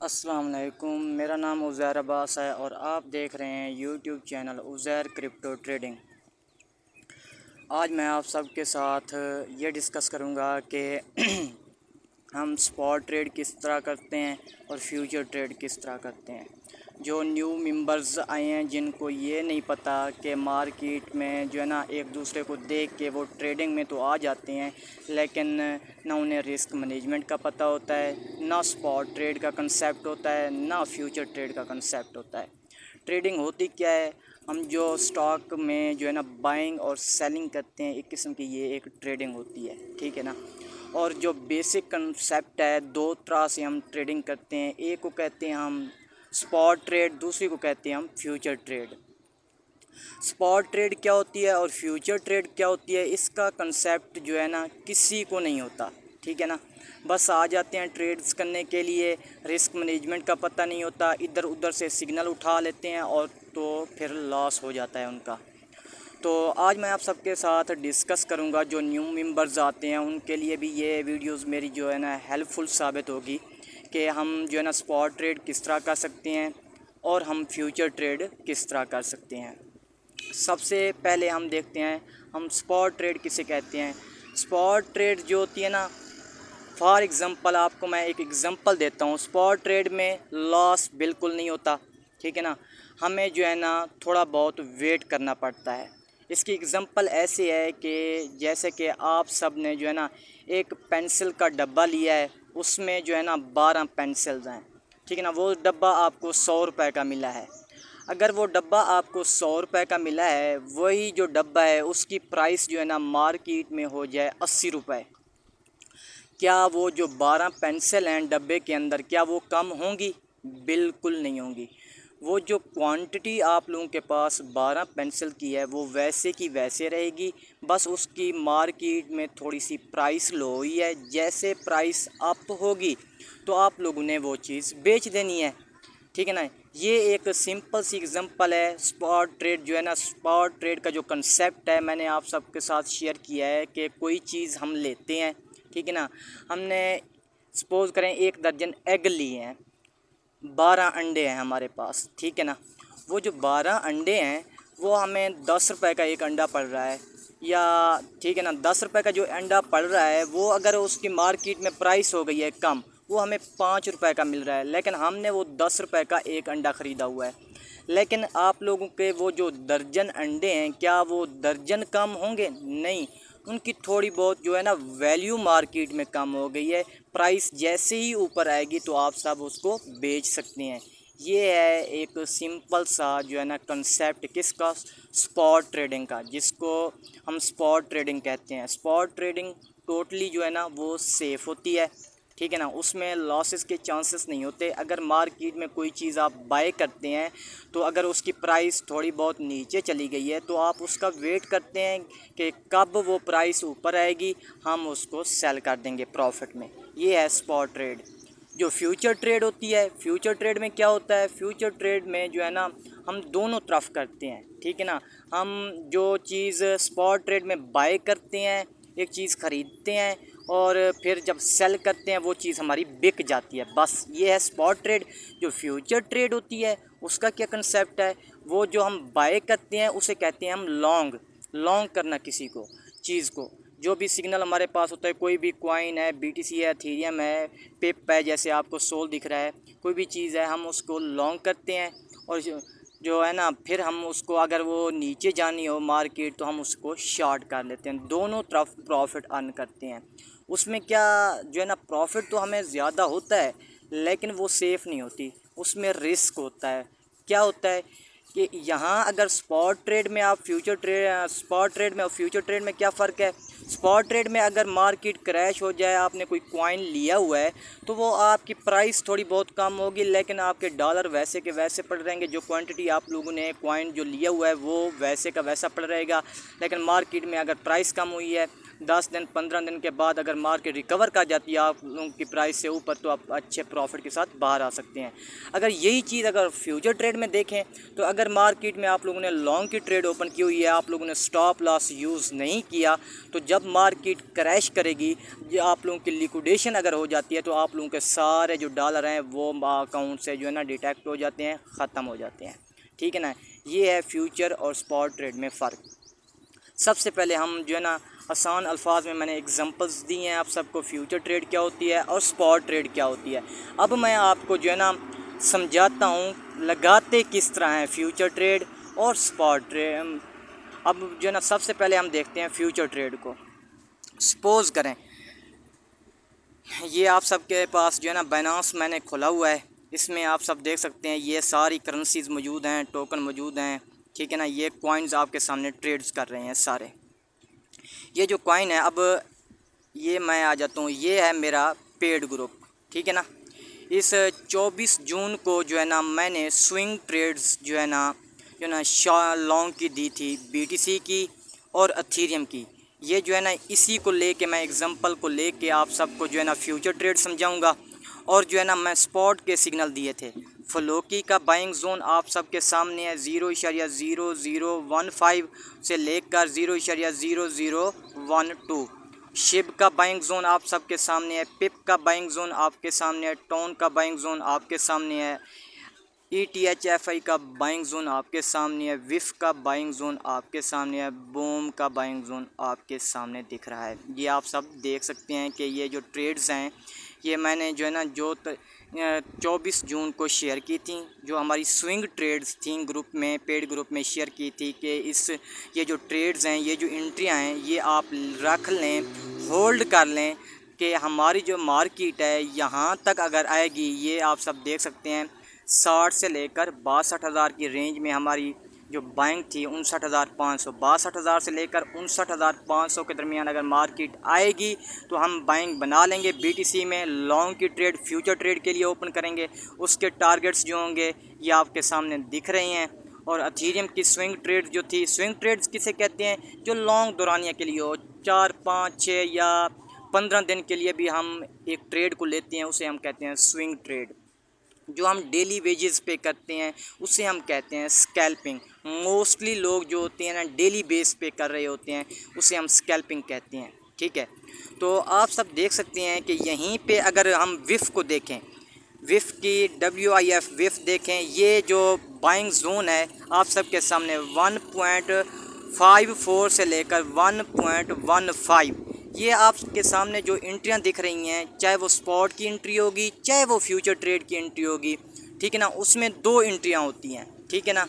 अस्सलाम वालेकुम। मेरा नाम उज़ैर अब्बास है और आप देख रहे हैं YouTube channel Uzair crypto trading. आज मैं आप सबके साथ ये डिस्कस करूँगा कि हम स्पॉट ट्रेड किस तरह करते हैं और फ्यूचर ट्रेड किस तरह करते हैं। जो न्यू मेंबर्स आए हैं जिनको ये नहीं पता कि मार्केट में जो है ना एक दूसरे को देख के वो ट्रेडिंग में तो आ जाते हैं, लेकिन ना उन्हें रिस्क मैनेजमेंट का पता होता है, ना स्पॉट ट्रेड का कंसेप्ट होता है, ना फ्यूचर ट्रेड का कंसेप्ट होता है। ट्रेडिंग होती क्या है? हम जो स्टॉक में जो है ना बाइंग और सेलिंग करते हैं, एक किस्म की ये एक ट्रेडिंग होती है, ठीक है ना। और जो बेसिक कंसेप्ट है, दो तरह से हम ट्रेडिंग करते हैं। एक को कहते हैं हम स्पॉट ट्रेड, दूसरी को कहते हैं हम फ्यूचर ट्रेड। स्पॉट ट्रेड क्या होती है और फ्यूचर ट्रेड क्या होती है, इसका कंसेप्ट जो है ना किसी को नहीं होता, ठीक है ना। बस आ जाते हैं ट्रेड्स करने के लिए, रिस्क मैनेजमेंट का पता नहीं होता, इधर उधर से सिग्नल उठा लेते हैं और तो फिर लॉस हो जाता है उनका। तो आज मैं आप सबके साथ डिस्कस करूंगा, जो न्यू मेंबर्स आते हैं उनके लिए भी ये वीडियोस मेरी जो है ना हेल्पफुल साबित होगी कि हम जो है ना स्पॉट ट्रेड किस तरह कर सकते हैं और हम फ्यूचर ट्रेड किस तरह कर सकते हैं। सबसे पहले हम देखते हैं हम स्पॉट ट्रेड किसे कहते हैं। स्पॉट ट्रेड जो होती है ना, फॉर एग्ज़ाम्पल आपको मैं एक एग्ज़ाम्पल देता हूँ। स्पॉट ट्रेड में लॉस बिल्कुल नहीं होता, ठीक है ना। हमें जो है ना थोड़ा बहुत वेट करना पड़ता है। इसकी एग्ज़ाम्पल ऐसे है कि जैसे कि आप सब ने जो है ना एक पेंसिल का डब्बा लिया है, उसमें जो है ना 12 पेंसिल्स हैं, ठीक है ना। वो डब्बा आपको 100 रुपये का मिला है। अगर वो डब्बा आपको 100 रुपये का मिला है, वही जो डब्बा है उसकी प्राइस जो है ना मार्केट में हो जाए 80 रुपये, क्या वो जो 12 पेंसिल हैं डब्बे के अंदर, क्या वो कम होंगी? बिल्कुल नहीं होंगी। वो जो क्वांटिटी आप लोगों के पास 12 पेंसिल की है वो वैसे की वैसे रहेगी, बस उसकी मार्केट में थोड़ी सी प्राइस लो हुई है। जैसे प्राइस अप होगी तो आप लोगों ने वो चीज़ बेच देनी है, ठीक है ना। ये एक सिंपल सी एग्जांपल है। स्पॉट ट्रेड जो है ना, स्पॉट ट्रेड का जो कंसेप्ट है मैंने आप सबके साथ शेयर किया है कि कोई चीज़ हम लेते हैं, ठीक है ना। हमने सपोज़ करें 1 दर्जन एग लिए हैं, 12 अंडे हैं हमारे पास, ठीक है ना। वो जो 12 अंडे हैं वो हमें 10 रुपए का एक अंडा पड़ रहा है, या ठीक है ना 10 रुपए का जो अंडा पड़ रहा है वो अगर उसकी मार्केट में प्राइस हो गई है कम, वो हमें 5 रुपए का मिल रहा है, लेकिन हमने वो 10 रुपए का एक अंडा ख़रीदा हुआ है। लेकिन आप लोगों के वो जो दर्जन अंडे हैं, क्या वो दर्जन कम होंगे? नहीं, उनकी थोड़ी बहुत जो है ना वैल्यू मार्केट में कम हो गई है। प्राइस जैसे ही ऊपर आएगी तो आप सब उसको बेच सकते हैं। ये है एक सिंपल सा जो है ना कंसेप्ट किसका, स्पॉट ट्रेडिंग का, जिसको हम स्पॉट ट्रेडिंग कहते हैं। स्पॉट ट्रेडिंग टोटली जो है ना वो सेफ़ होती है, ठीक है ना। उसमें लॉसेस के चांसेस नहीं होते। अगर मार्केट में कोई चीज़ आप बाय करते हैं तो अगर उसकी प्राइस थोड़ी बहुत नीचे चली गई है तो आप उसका वेट करते हैं कि कब वो प्राइस ऊपर आएगी, हम उसको सेल कर देंगे प्रॉफिट में। ये है स्पॉट ट्रेड। जो फ्यूचर ट्रेड होती है, फ्यूचर ट्रेड में क्या होता है, फ्यूचर ट्रेड में जो है ना हम दोनों तरफ करते हैं, ठीक है ना। हम जो चीज़ स्पॉट ट्रेड में बाय करते हैं, एक चीज़ ख़रीदते हैं और फिर जब सेल करते हैं वो चीज़ हमारी बिक जाती है, बस ये है स्पॉट ट्रेड। जो फ्यूचर ट्रेड होती है उसका क्या कंसेप्ट है, वो जो हम बाय करते हैं उसे कहते हैं हम लॉन्ग। लॉन्ग करना किसी को, चीज़ को, जो भी सिग्नल हमारे पास होता है, कोई भी कॉइन है, बीटीसी है, एथेरियम है, पिप है, जैसे आपको सोल दिख रहा है, कोई भी चीज़ है हम उसको लॉन्ग करते हैं। और जो है ना फिर हम उसको अगर वो नीचे जानी हो मार्केट तो हम उसको शॉर्ट कर लेते हैं। दोनों तरफ प्रॉफिट अर्न करते हैं। उसमें क्या जो है ना प्रॉफिट तो हमें ज़्यादा होता है, लेकिन वो सेफ़ नहीं होती, उसमें रिस्क होता है। क्या होता है कि यहाँ अगर स्पॉट ट्रेड में आप फ्यूचर ट्रेड, स्पॉट ट्रेड में और फ्यूचर ट्रेड में क्या फ़र्क है। स्पॉट ट्रेड में अगर मार्केट क्रैश हो जाए, आपने कोई कॉइन लिया हुआ है तो वो आपकी प्राइस थोड़ी बहुत कम होगी, लेकिन आपके डॉलर वैसे के वैसे पड़ रहेंगे। जो क्वांटिटी आप लोगों ने कॉइन जो लिया हुआ है वो वैसे का वैसा पड़ रहेगा। लेकिन मार्केट में अगर प्राइस कम हुई है 10 दिन 15 दिन के बाद अगर मार्केट रिकवर कर जाती है आप लोगों की प्राइस से ऊपर, तो आप अच्छे प्रॉफिट के साथ बाहर आ सकते हैं। अगर यही चीज़ अगर फ्यूचर ट्रेड में देखें, तो अगर मार्केट में आप लोगों ने लॉन्ग की ट्रेड ओपन की हुई है, आप लोगों ने स्टॉप लॉस यूज़ नहीं किया, तो जब मार्केट क्रैश करेगी, आप लोगों की लिक्विडेशन अगर हो जाती है, तो आप लोगों के सारे जो डॉलर हैं वो अकाउंट से जो है ना डिटेक्ट हो जाते हैं, ख़त्म हो जाते हैं। ठीक है ना, ये है फ्यूचर और स्पॉट ट्रेड में फ़र्क। सबसे पहले हम जो है ना आसान अल्फाज में मैंने एग्जांपल्स दी हैं आप सबको, फ्यूचर ट्रेड क्या होती है और स्पॉट ट्रेड क्या होती है। अब मैं आपको जो है ना समझाता हूँ लगाते किस तरह हैं फ्यूचर ट्रेड और स्पॉट ट्रेड। अब जो है ना सबसे पहले हम देखते हैं फ्यूचर ट्रेड को। सपोज़ करें ये आप सबके पास जो है ना बाइनेंस मैंने खोला हुआ है, इसमें आप सब देख सकते हैं ये सारी करेंसीज़ मौजूद हैं, टोकन मौजूद हैं। ठीक है ना, ये कॉइन्स आपके सामने ट्रेड्स कर रहे हैं सारे। ये जो कॉइन है, अब ये मैं आ जाता हूँ, ये है मेरा पेड ग्रुप। ठीक है ना, इस 24 जून को जो है ना मैंने स्विंग ट्रेड्स जो है ना लॉन्ग की दी थी, BTC की और अथीरियम की। ये जो है ना इसी को लेके मैं एग्जांपल को लेके आप सबको जो है ना फ्यूचर ट्रेड समझाऊंगा। और जो है ना मैं स्पॉट के सिग्नल दिए थे। फ्लोकी का बाइंग जोन आप सबके सामने है 0.0015 से लेकर 0.0012। शिब का बाइंग जोन आप सबके सामने है, पिप का बाइंग जोन आपके सामने है, टोन का बाइंग जोन आपके सामने है, ETHFI का बाइंग जोन आपके सामने है, विफ का बाइंग जोन आपके सामने है, बूम का बाइंग जोन आपके सामने दिख रहा है। ये आप सब देख सकते हैं कि ये जो ट्रेड्स हैं ये मैंने जो है ना 24 जून को शेयर की थी, जो हमारी स्विंग ट्रेड्स थी ग्रुप में, पेड ग्रुप में शेयर की थी कि ये जो ट्रेड्स हैं, ये जो एंट्रियां हैं, ये आप रख लें, होल्ड कर लें कि हमारी जो मार्केट है यहाँ तक अगर आएगी। ये आप सब देख सकते हैं 60 से लेकर 62,000 की रेंज में हमारी जो बाइंग थी 59,500, 62,000 से लेकर 59,500 के दरमियान अगर मार्केट आएगी तो हम बाइंग बना लेंगे। BTC में लॉन्ग की ट्रेड फ्यूचर ट्रेड के लिए ओपन करेंगे। उसके टारगेट्स जो होंगे ये आपके सामने दिख रहे हैं। और अथीरियम की स्विंग ट्रेड जो थी, स्विंग ट्रेड्स किसे कहते हैं, जो लॉन्ग दौरानिया के लिए हो, 4, 5, 6 या 15 दिन के लिए भी हम एक ट्रेड को लेते हैं, उसे हम कहते हैं स्विंग ट्रेड। जो हम डेली वेजेस पे करते हैं उसे हम कहते हैं स्कैल्पिंग। मोस्टली लोग जो होते हैं ना डेली बेस पे कर रहे होते हैं, उसे हम स्कैल्पिंग कहते हैं। ठीक है, तो आप सब देख सकते हैं कि यहीं पे अगर हम विफ को देखें, विफ की WIF विफ देखें, ये जो बाइंग जोन है आप सबके सामने 1.54 से लेकर 1.15, ये आपके सामने जो एंट्रियां दिख रही हैं, चाहे वो स्पॉट की एंट्री होगी चाहे वो फ्यूचर ट्रेड की एंट्री होगी। ठीक है ना, उसमें 2 एंट्रियां होती हैं। ठीक है ना,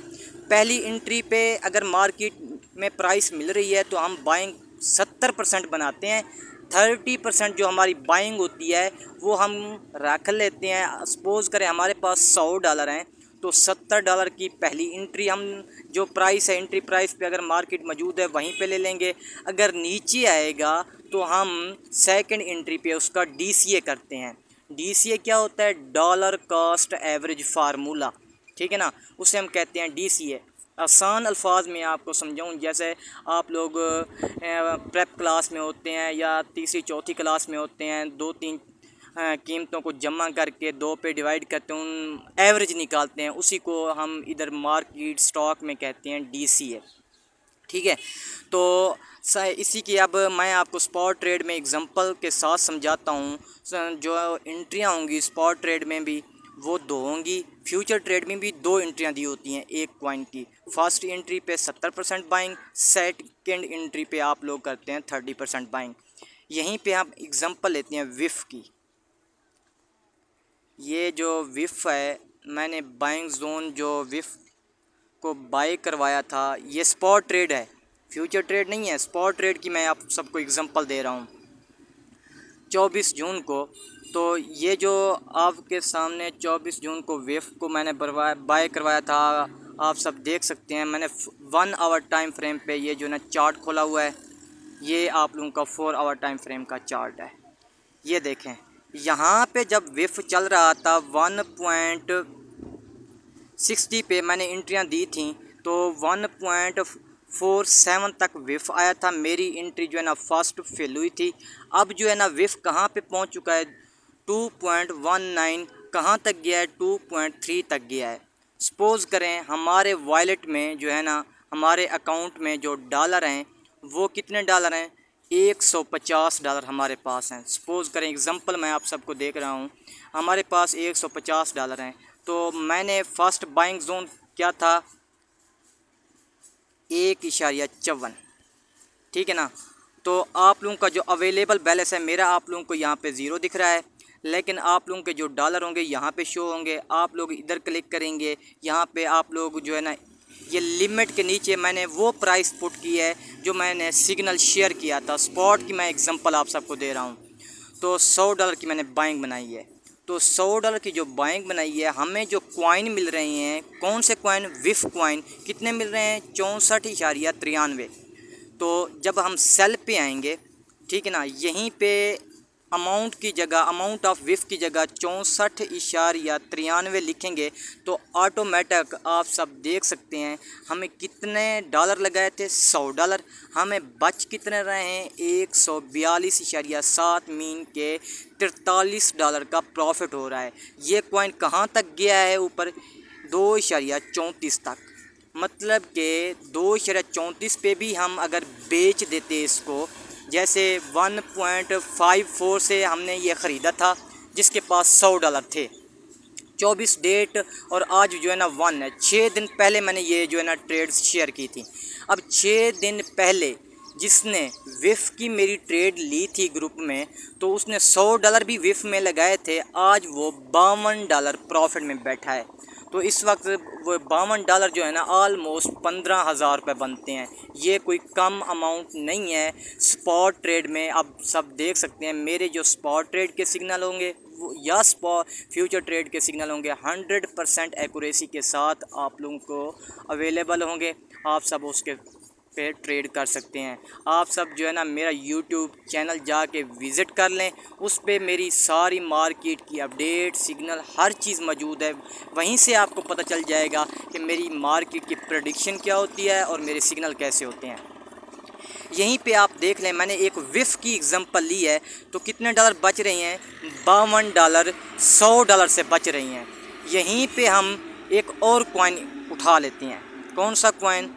पहली एंट्री पे अगर मार्केट में प्राइस मिल रही है तो हम बाइंग 70% बनाते हैं, 30% जो हमारी बाइंग होती है वो हम रख लेते हैं। सपोज़ करें हमारे पास $100 हैं तो $70 की पहली एंट्री हम जो प्राइस है, एंट्री प्राइस पे अगर मार्केट मौजूद है वहीं पे ले लेंगे। अगर नीचे आएगा तो हम सेकंड एंट्री पे उसका DCA करते हैं। DCA क्या होता है, डॉलर कॉस्ट एवरेज फार्मूला। ठीक है ना, उसे हम कहते हैं DCA। आसान अल्फाज में आपको समझाऊँ, जैसे आप लोग प्रेप क्लास में होते हैं या तीसरी चौथी क्लास में होते हैं, 2-3 कीमतों को जमा करके 2 पे डिवाइड करते हैं, उन एवरेज निकालते हैं, उसी को हम इधर मार्केट स्टॉक में कहते हैं DCA। ठीक है, तो इसी की अब मैं आपको स्पॉट ट्रेड में एग्जांपल के साथ समझाता हूँ। जो एंट्रियाँ होंगी स्पॉट ट्रेड में भी वो 2 होंगी, फ्यूचर ट्रेड में भी 2 एंट्रियाँ दी होती हैं एक कॉइन की। फर्स्ट एंट्री पे 70% बाइंग, सेकंड एंट्री पे आप लोग करते हैं 30% बाइंग। यहीं पे आप एग्जांपल लेते हैं विफ की। ये जो विफ है, मैंने बाइंग जोन जो विफ को बाय करवाया था, ये स्पॉट ट्रेड है, फ्यूचर ट्रेड नहीं है, स्पॉट ट्रेड की मैं आप सबको एग्जांपल दे रहा हूँ 24 जून को। तो ये जो आपके सामने 24 जून को विफ को मैंने बाय करवाया था, आप सब देख सकते हैं। मैंने 1 आवर टाइम फ्रेम पे ये जो ना चार्ट खोला हुआ है, ये आप लोगों का 4 आवर टाइम फ्रेम का चार्ट है। ये देखें, यहाँ पे जब विफ चल रहा था 1.60 पे मैंने एंट्रियाँ दी थी, तो 2.47 तक विफ आया था। मेरी एंट्री जो है ना फर्स्ट फेल हुई थी। अब जो है ना विफ कहाँ पे पहुँच चुका है, 2.19 कहाँ तक गया है, 2.3 तक गया है। सपोज़ करें हमारे वॉलेट में जो है ना, हमारे अकाउंट में जो डॉलर हैं वो कितने डॉलर हैं, 150 डॉलर हमारे पास हैं। सपोज़ करें एग्ज़ाम्पल मैं आप सबको देख रहा हूँ, हमारे पास 150 डॉलर हैं। तो मैंने फ़र्स्ट बाइंग जोन क्या था, 1.54, ठीक है ना। तो आप लोगों का जो अवेलेबल बैलेंस है, मेरा आप लोगों को यहाँ पे ज़ीरो दिख रहा है, लेकिन आप लोगों के जो डॉलर होंगे यहाँ पे शो होंगे। आप लोग इधर क्लिक करेंगे, यहाँ पे आप लोग जो है ना, ये लिमिट के नीचे मैंने वो प्राइस पुट की है जो मैंने सिग्नल शेयर किया था। स्पॉट की मैं एग्जांपल आप सबको दे रहा हूँ। तो 100 डॉलर की मैंने बाइंग बनाई है। तो 100 डॉलर की जो बाइंग बनाई है, हमें जो कॉइन मिल रहे हैं, कौन से कॉइन, विफ कॉइन, कितने मिल रहे हैं, 64.93। तो जब हम सेल पे आएंगे, ठीक है ना, यहीं पे अमाउंट की जगह, अमाउंट ऑफ विफ की जगह 64.93 लिखेंगे तो ऑटोमेटिक आप सब देख सकते हैं हमें कितने डॉलर लगाए थे, 100 डॉलर। हमें बच कितने रहे हैं, 142.7 मीन के 43 डॉलर का प्रॉफिट हो रहा है। ये कॉइन कहाँ तक गया है, ऊपर 2.34 तक। मतलब कि 2.34 पे भी हम अगर बेच देते इसको, जैसे 1.54 से हमने ये ख़रीदा था जिसके पास 100 डॉलर थे, 24 डेट और आज जो है ना 1 है, 6 दिन पहले मैंने ये जो है ना ट्रेड शेयर की थी। अब 6 दिन पहले जिसने विफ की मेरी ट्रेड ली थी ग्रुप में, तो उसने 100 डॉलर भी विफ में लगाए थे। आज वो 52 डॉलर प्रॉफिट में बैठा है। तो इस वक्त वो 52 डॉलर जो है ना ऑलमोस्ट 15,000 रुपये बनते हैं। ये कोई कम अमाउंट नहीं है स्पॉट ट्रेड में। अब सब देख सकते हैं मेरे जो स्पॉट ट्रेड के सिग्नल होंगे वो या फ्यूचर ट्रेड के सिग्नल होंगे 100% एक्यूरेसी के साथ आप लोगों को अवेलेबल होंगे। आप सब उसके पे ट्रेड कर सकते हैं। आप सब जो है ना मेरा यूट्यूब चैनल जाके विज़िट कर लें, उस पे मेरी सारी मार्केट की अपडेट, सिग्नल, हर चीज़ मौजूद है। वहीं से आपको पता चल जाएगा कि मेरी मार्केट की प्रेडिक्शन क्या होती है और मेरे सिग्नल कैसे होते हैं। यहीं पे आप देख लें, मैंने एक विफ की एग्जांपल ली है तो कितने डॉलर बच रही हैं, 52 डॉलर 100 डॉलर से बच रही हैं। यहीं पे हम एक और कॉइन उठा लेते हैं। कौन सा कॉइन,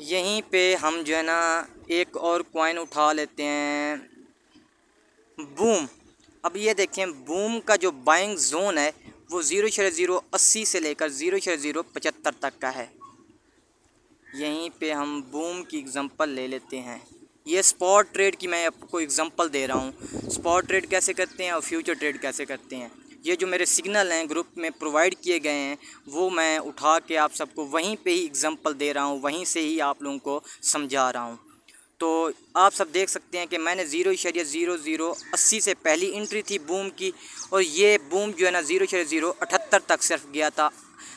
यहीं पे हम जो है ना एक और कॉइन उठा लेते हैं, बूम। अब ये देखें, बूम का जो बाइंग जोन है वो 0.080 से लेकर 0.075 तक का है। यहीं पे हम बूम की एग्जांपल ले लेते हैं। ये स्पॉट ट्रेड की मैं आपको एग्जांपल दे रहा हूँ, स्पॉट ट्रेड कैसे करते हैं और फ्यूचर ट्रेड कैसे करते हैं। ये जो मेरे सिग्नल हैं ग्रुप में प्रोवाइड किए गए हैं वो मैं उठा के आप सबको वहीं पे ही एग्जांपल दे रहा हूँ, वहीं से ही आप लोगों को समझा रहा हूँ। तो आप सब देख सकते हैं कि मैंने 0.0080 से पहली एंट्री थी बूम की, और ये बूम जो है ना 0.078 तक सिर्फ गया था।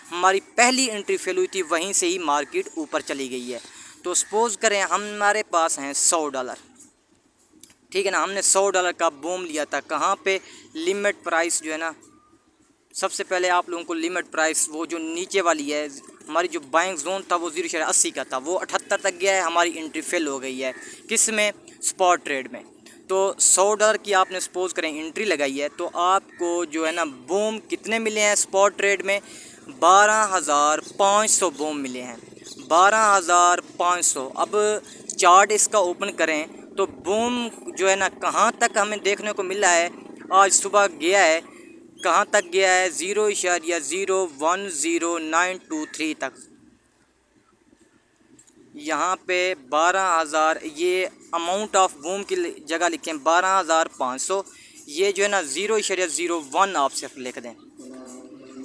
हमारी पहली एंट्री फेल हुई थी, वहीं से ही मार्केट ऊपर चली गई है। तो सपोज़ करें हमारे पास हैं 100 डॉलर, ठीक है ना, हमने 100 डॉलर का बूम लिया था। कहाँ पे, लिमिट प्राइस जो है ना, सबसे पहले आप लोगों को लिमिट प्राइस वो जो नीचे वाली है, हमारी जो बाइंग जोन था वो 0.80 का था, वो 78 तक गया है, हमारी एंट्री फेल हो गई है। किस में, स्पॉट ट्रेड में। तो 100 डॉलर की आपने सपोज़ करें एंट्री लगाई है, तो आपको जो है ना बूम कितने मिले हैं स्पॉट ट्रेड में, 12,500 बूम मिले हैं, 12,500। अब चार्ट इसका ओपन करें तो बूम जो है ना कहाँ तक हमें देखने को मिला है, आज सुबह गया है, कहाँ तक गया है, 0.010923 तक। यहाँ पे 12,000, ये अमाउंट ऑफ बूम की जगह लिखें 12,500। ये जो है ना 0.01 आप सिर्फ लिख दें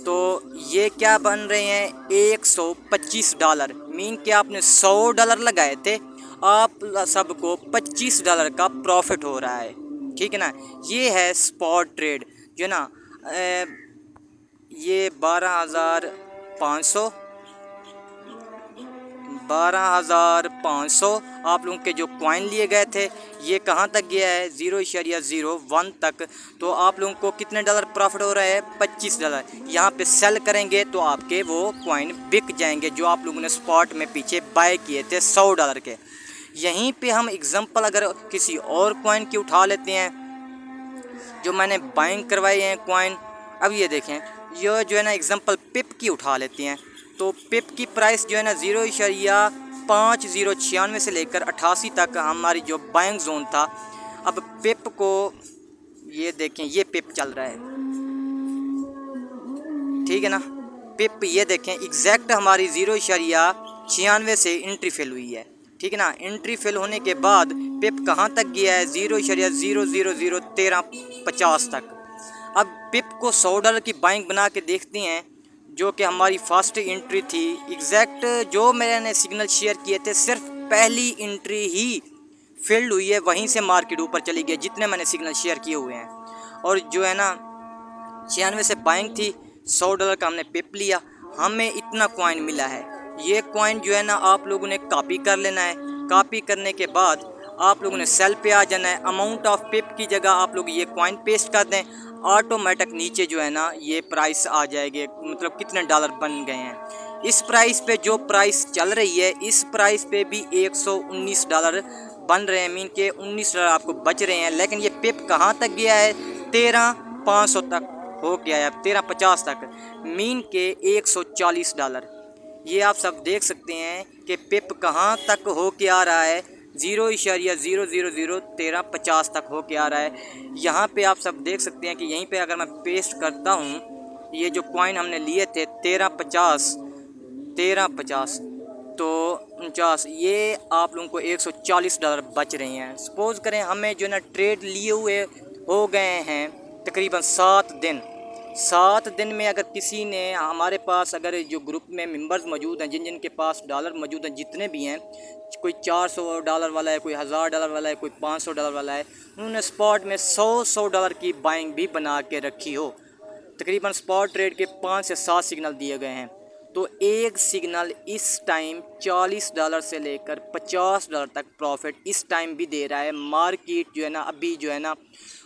तो ये क्या बन रहे हैं, 125 डॉलर। मीन कि आपने 100 डॉलर लगाए थे, आप सबको 25 डॉलर का प्रॉफिट हो रहा है, ठीक है ना। ये है स्पॉट ट्रेड जो है ना, ये 12,500 12,500 आप लोगों के जो कॉइन लिए गए थे ये कहाँ तक गया है, 0.01 तक। तो आप लोगों को कितने डॉलर प्रॉफिट हो रहा है, $25। यहाँ पे सेल करेंगे तो आपके वो कॉइन बिक जाएंगे जो आप लोगों ने स्पॉट में पीछे बाय किए थे $100 के। यहीं पे हम एग्जांपल अगर किसी और कॉइन की उठा लेते हैं जो मैंने बाइंग करवाए हैं कॉइन। अब ये देखें, ये जो है ना एग्जांपल पिप की उठा लेते हैं। तो पिप की प्राइस जो है ना 0.5096 से लेकर 88 तक हमारी जो बाइंग जोन था। अब पिप को ये देखें, ये पिप चल रहा है, ठीक है ना। पिप ये देखें एग्जैक्ट हमारी 0.96 से एंट्री फेल हुई है, ठीक है ना। एंट्री फेल होने के बाद पिप कहाँ तक गया है, 0.0001350 तक। अब पिप को $100 की बाइंग बना के देखते हैं जो कि हमारी फर्स्ट एंट्री थी। एग्जैक्ट जो मैंने सिग्नल शेयर किए थे सिर्फ पहली एंट्री ही फेल्ड हुई है, वहीं से मार्केट ऊपर चली गई जितने मैंने सिग्नल शेयर किए हुए हैं। और जो है ना 96 से बाइंग थी, $100 का हमने पिप लिया, हमें इतना कॉइन मिला है। ये कॉइन जो है ना आप लोगों ने कॉपी कर लेना है। कॉपी करने के बाद आप लोगों ने सेल पे आ जाना है। अमाउंट ऑफ पिप की जगह आप लोग ये कॉइन पेस्ट कर दें, ऑटोमेटिक नीचे जो है ना ये प्राइस आ जाएगी, मतलब कितने डॉलर बन गए हैं। इस प्राइस पे जो प्राइस चल रही है इस प्राइस पे भी $119 बन रहे हैं, मीन के $19 आपको बच रहे हैं। लेकिन ये पिप कहाँ तक गया है, 13,500 तक हो गया है, 1350 तक, मीन के $140। ये आप सब देख सकते हैं कि पिप कहाँ तक हो के आ रहा है, 0.0001350 तक हो के आ रहा है। यहाँ पे आप सब देख सकते हैं कि यहीं पे अगर मैं पेस्ट करता हूँ, ये जो कॉइन हमने लिए थे 1350 तो 49, ये आप लोगों को $140 बच रहे हैं। सपोज़ करें हमें जो ना ट्रेड लिए हुए हो गए हैं तकरीबन 7 दिन में अगर किसी ने हमारे पास, अगर जो ग्रुप में मेंबर्स मौजूद हैं जिन जिन के पास डॉलर मौजूद हैं, जितने भी हैं, कोई $400 वाला है, कोई $1000 वाला है, कोई $500 वाला है, उन्होंने स्पॉट में $100 की बाइंग भी बना के रखी हो। तकरीबन स्पॉट ट्रेड के 5 से 7 सिग्नल दिए गए हैं। तो एक सिग्नल इस टाइम $40 से लेकर $50 तक प्रॉफिट इस टाइम भी दे रहा है। मार्केट जो है ना अभी जो है ना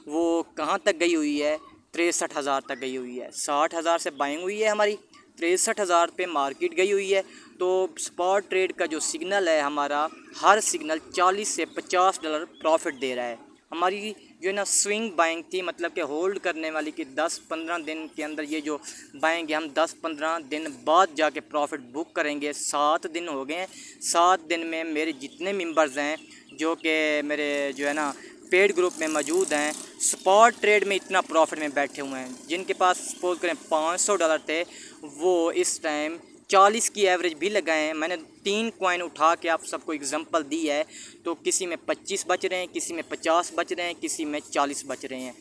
वो कहाँ तक गई हुई है, 63,000 तक गई हुई है। 60,000 से बाइंग हुई है हमारी, 63,000 पे मार्केट गई हुई है। तो स्पॉट ट्रेड का जो सिग्नल है हमारा, हर सिग्नल $40 से $50 प्रॉफिट दे रहा है। हमारी जो है ना स्विंग बाइंग थी, मतलब कि होल्ड करने वाली कि 10-15 दिन के अंदर ये जो बाइंग है हम 10-15 दिन बाद जाके प्रॉफिट बुक करेंगे। 7 दिन हो गए हैं, 7 दिन में मेरे जितने मेंबर्स हैं जो कि मेरे जो है ना पेड ग्रुप में मौजूद हैं, स्पॉट ट्रेड में इतना प्रॉफिट में बैठे हुए हैं। जिनके पास सपोज करें $500 थे, वो इस टाइम 40 की एवरेज भी लगाए हैं। मैंने 3 कॉइन उठा के आप सबको एग्जांपल दी है। तो किसी में 25 बच रहे हैं, किसी में 50 बच रहे हैं, किसी में 40 बच रहे हैं।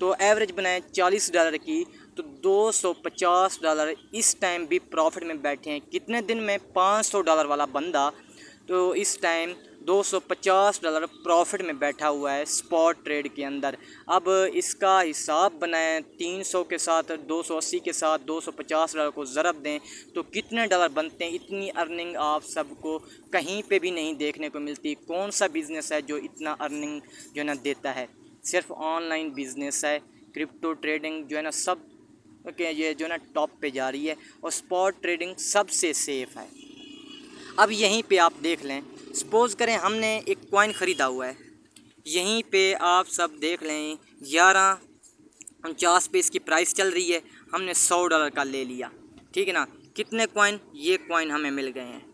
तो एवरेज बनाए $40 की, तो $250 इस टाइम भी प्रॉफिट में बैठे हैं। कितने दिन में, $500 वाला बंदा तो इस टाइम $250 प्रॉफिट में बैठा हुआ है स्पॉट ट्रेड के अंदर। अब इसका हिसाब बनाएं, 300 के साथ, 280 के साथ $250 को ज़रब दें तो कितने डॉलर बनते हैं। इतनी अर्निंग आप सबको कहीं पे भी नहीं देखने को मिलती। कौन सा बिज़नेस है जो इतना अर्निंग जो है ना देता है, सिर्फ ऑनलाइन बिज़नेस है। क्रिप्टो ट्रेडिंग जो है ना सब के ये जो है ना टॉप पे जा रही है और स्पॉट ट्रेडिंग सबसे सेफ़ है। अब यहीं पे आप देख लें, सपोज़ करें हमने एक कॉइन ख़रीदा हुआ है, यहीं पे आप सब देख लें 11.49 पे इसकी प्राइस चल रही है, हमने $100 का ले लिया, ठीक है ना। कितने कॉइन, ये कॉइन हमें मिल गए हैं।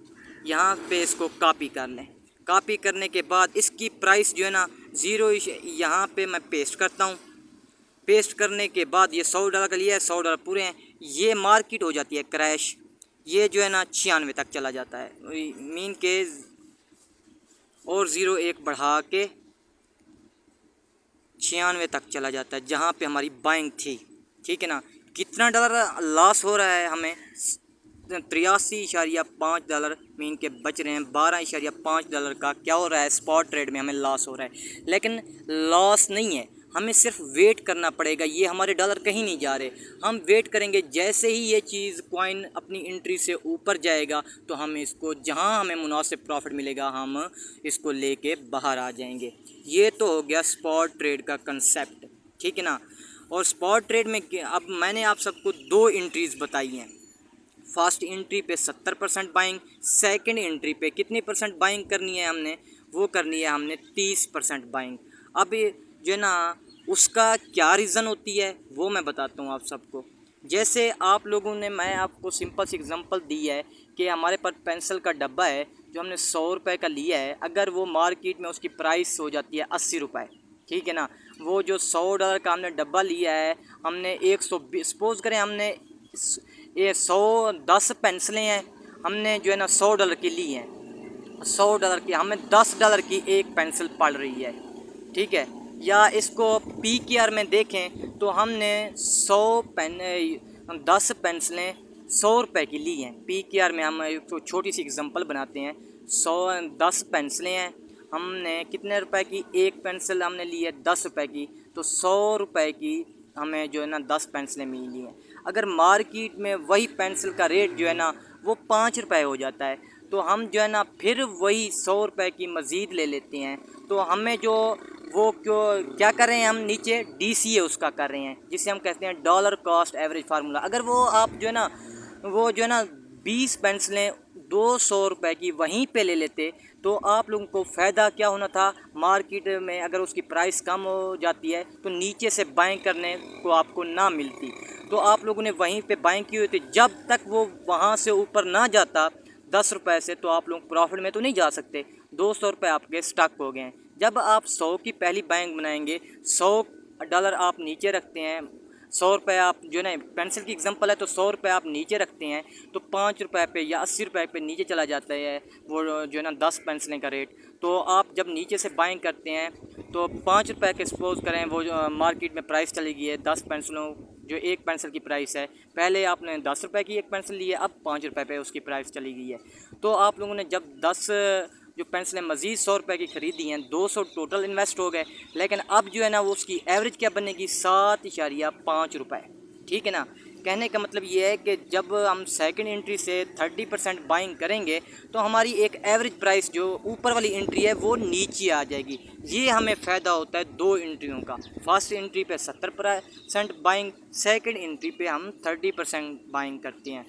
यहाँ पे इसको कॉपी कर लें। कॉपी करने के बाद इसकी प्राइस जो है ना 0 यहाँ पे मैं पेस्ट करता हूँ। पेस्ट करने के बाद ये $100 का लिया है, $100 पूरे हैं। ये मार्केट हो जाती है क्रैश, ये जो है ना 96 तक चला जाता है, मीन के और 0.1 बढ़ा के 96 तक चला जाता है जहाँ पे हमारी बाइंग थी, ठीक है ना। कितना डॉलर लॉस हो रहा है हमें, $83.5 मीन के बच रहे हैं। $12.5 का क्या हो रहा है, स्पॉट ट्रेड में हमें लॉस हो रहा है। लेकिन लॉस नहीं है, हमें सिर्फ वेट करना पड़ेगा। ये हमारे डॉलर कहीं नहीं जा रहे, हम वेट करेंगे। जैसे ही ये चीज़ कॉइन अपनी एंट्री से ऊपर जाएगा तो हम इसको, जहां हमें मुनासिब प्रॉफिट मिलेगा, हम इसको लेके बाहर आ जाएंगे। ये तो हो गया स्पॉट ट्रेड का कंसेप्ट, ठीक है ना। और स्पॉट ट्रेड में अब मैंने आप सबको 2 एंट्रीज़ बताई हैं। फर्स्ट एंट्री पे 70% बाइंग, सेकंड एंट्री पे कितनी परसेंट बाइंग करनी है हमने, वो करनी है हमने 30% बाइंग। अब जो है ना उसका क्या रीज़न होती है वो मैं बताता हूँ आप सबको। जैसे आप लोगों ने, मैं आपको सिंपल सी एग्जांपल दी है कि हमारे पास पेंसिल का डब्बा है जो हमने 100 रुपये का लिया है, अगर वो मार्केट में उसकी प्राइस हो जाती है 80 रुपये, ठीक है ना। वो जो $100 का हमने डब्बा लिया है, हमने 120, सपोज़ करें हमने ये 110 पेंसिलें हैं, हमने जो है ना $100 की ली हैं, $100 की, हमें $10 की एक पेंसिल पड़ रही है, ठीक है। या इसको PQR में देखें तो हमने 10 पेंसिलें 100 रुपये की ली हैं। PQR में हम एक तो छोटी सी एग्जांपल बनाते हैं, 10 पेंसिलें हैं, हमने कितने रुपए की, एक पेंसिल हमने ली है 10 रुपये की, तो 100 रुपये की हमें जो है ना 10 पेंसिलें मिली हैं। अगर मार्केट में वही पेंसिल का रेट जो है ना वो 5 रुपये हो जाता है, तो हम जो है ना फिर वही 100 रुपये की मज़ीद ले लेते हैं। तो हमें जो वो क्या कर रहे हैं, हम नीचे DCA उसका कर रहे हैं, जिसे हम कहते हैं डॉलर कॉस्ट एवरेज फार्मूला। अगर वो आप जो है ना 20 पेंसिलें 200 रुपये की वहीं पे ले लेते तो आप लोगों को फ़ायदा क्या होना था, मार्केट में अगर उसकी प्राइस कम हो जाती है तो नीचे से बाइंग करने को आपको ना मिलती, तो आप लोगों ने वहीं पे बाइंग की हुई थी। जब तक वो वहाँ से ऊपर ना जाता 10 रुपये से, तो आप लोग प्रॉफिट में तो नहीं जा सकते, 200 रुपये आपके स्टक हो गए हैं। जब आप 100 की पहली बाइंग बनाएंगे, $100 आप नीचे रखते हैं, 100 रुपये आप जो है ना, पेंसिल की एग्जांपल है तो 100 रुपये आप नीचे रखते हैं, तो 5 रुपये पे या 80 रुपये पे नीचे चला जाता है वो जो है ना 10 पेंसिलें का रेट। तो आप जब नीचे से बाइंग करते हैं तो 5 रुपये के सपोज़ करें, वो जो मार्केट में प्राइस चली गई है 10 पेंसिलों, जो एक पेंसिल की प्राइस है, पहले आपने 10 रुपये की एक पेंसिल ली है, अब 5 रुपये पे उसकी प्राइस चली गई है। तो आप लोगों ने जब 10 जो पेंसिलें मज़ीद 100 रुपये की ख़रीदी हैं, 200 टोटल इन्वेस्ट हो गए, लेकिन अब जो है ना वो उसकी एवरेज क्या बनेगी, 7.5 रुपये, ठीक है ना। कहने का मतलब ये है कि जब हम सेकंड एंट्री से 30% बाइंग करेंगे तो हमारी एक एवरेज प्राइस जो ऊपर वाली एंट्री है वो नीचे आ जाएगी। ये हमें फ़ायदा होता है 2 एंट्रियों का। फर्स्ट एंट्री पे 70% बाइंग, सेकंड एंट्री पे हम 30% बाइंग करते हैं।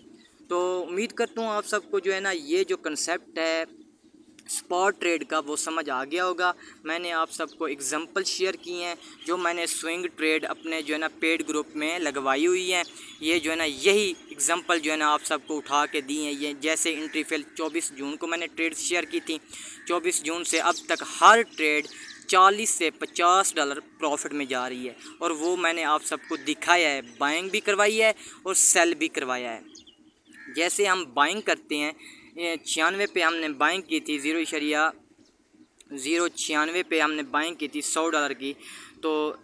तो उम्मीद करता हूँ आप सबको जो है ना ये जो कंसेप्ट है स्पॉट ट्रेड का वो समझ आ गया होगा। मैंने आप सबको एग्जांपल शेयर किए हैं, जो मैंने स्विंग ट्रेड अपने जो है ना पेड ग्रुप में लगवाई हुई हैं। ये जो है ना यही एग्जांपल जो है ना आप सबको उठा के दी हैं। ये जैसे एंट्री फेल 24 जून को मैंने ट्रेड शेयर की थी, 24 जून से अब तक हर ट्रेड $40 से $50 प्रॉफिट में जा रही है, और वो मैंने आप सबको दिखाया है, बाइंग भी करवाई है और सेल भी करवाया है। जैसे हम बाइंग करते हैं, 96 पे हमने बाइंग की थी, 0.096 पे हमने बाइंग की थी $100 की। तो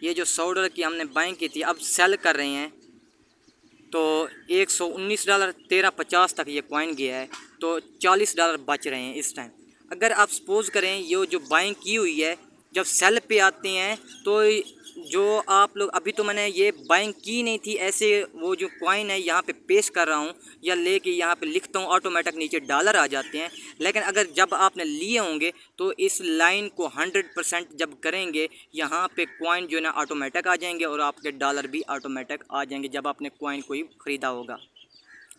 ये जो $100 की हमने बाइंग की थी, अब सेल कर रहे हैं तो $119 13.50 तक ये कॉइन गया है, तो $40 बच रहे हैं इस टाइम। अगर आप सपोज़ करें ये जो बाइंग की हुई है, जब सेल पे आते हैं तो जो आप लोग, अभी तो मैंने ये बाइंग की नहीं थी, ऐसे वो जो कॉइन है यहाँ पे पेश कर रहा हूँ या लेके यहाँ पे लिखता हूँ, ऑटोमेटिक नीचे डॉलर आ जाते हैं। लेकिन अगर जब आपने लिए होंगे तो इस लाइन को 100% जब करेंगे, यहाँ पे कॉइन जो है ना ऑटोमेटिक आ जाएंगे और आपके डॉलर भी ऑटोमेटिक आ जाएंगे जब आपने कॉइन कोई ख़रीदा होगा।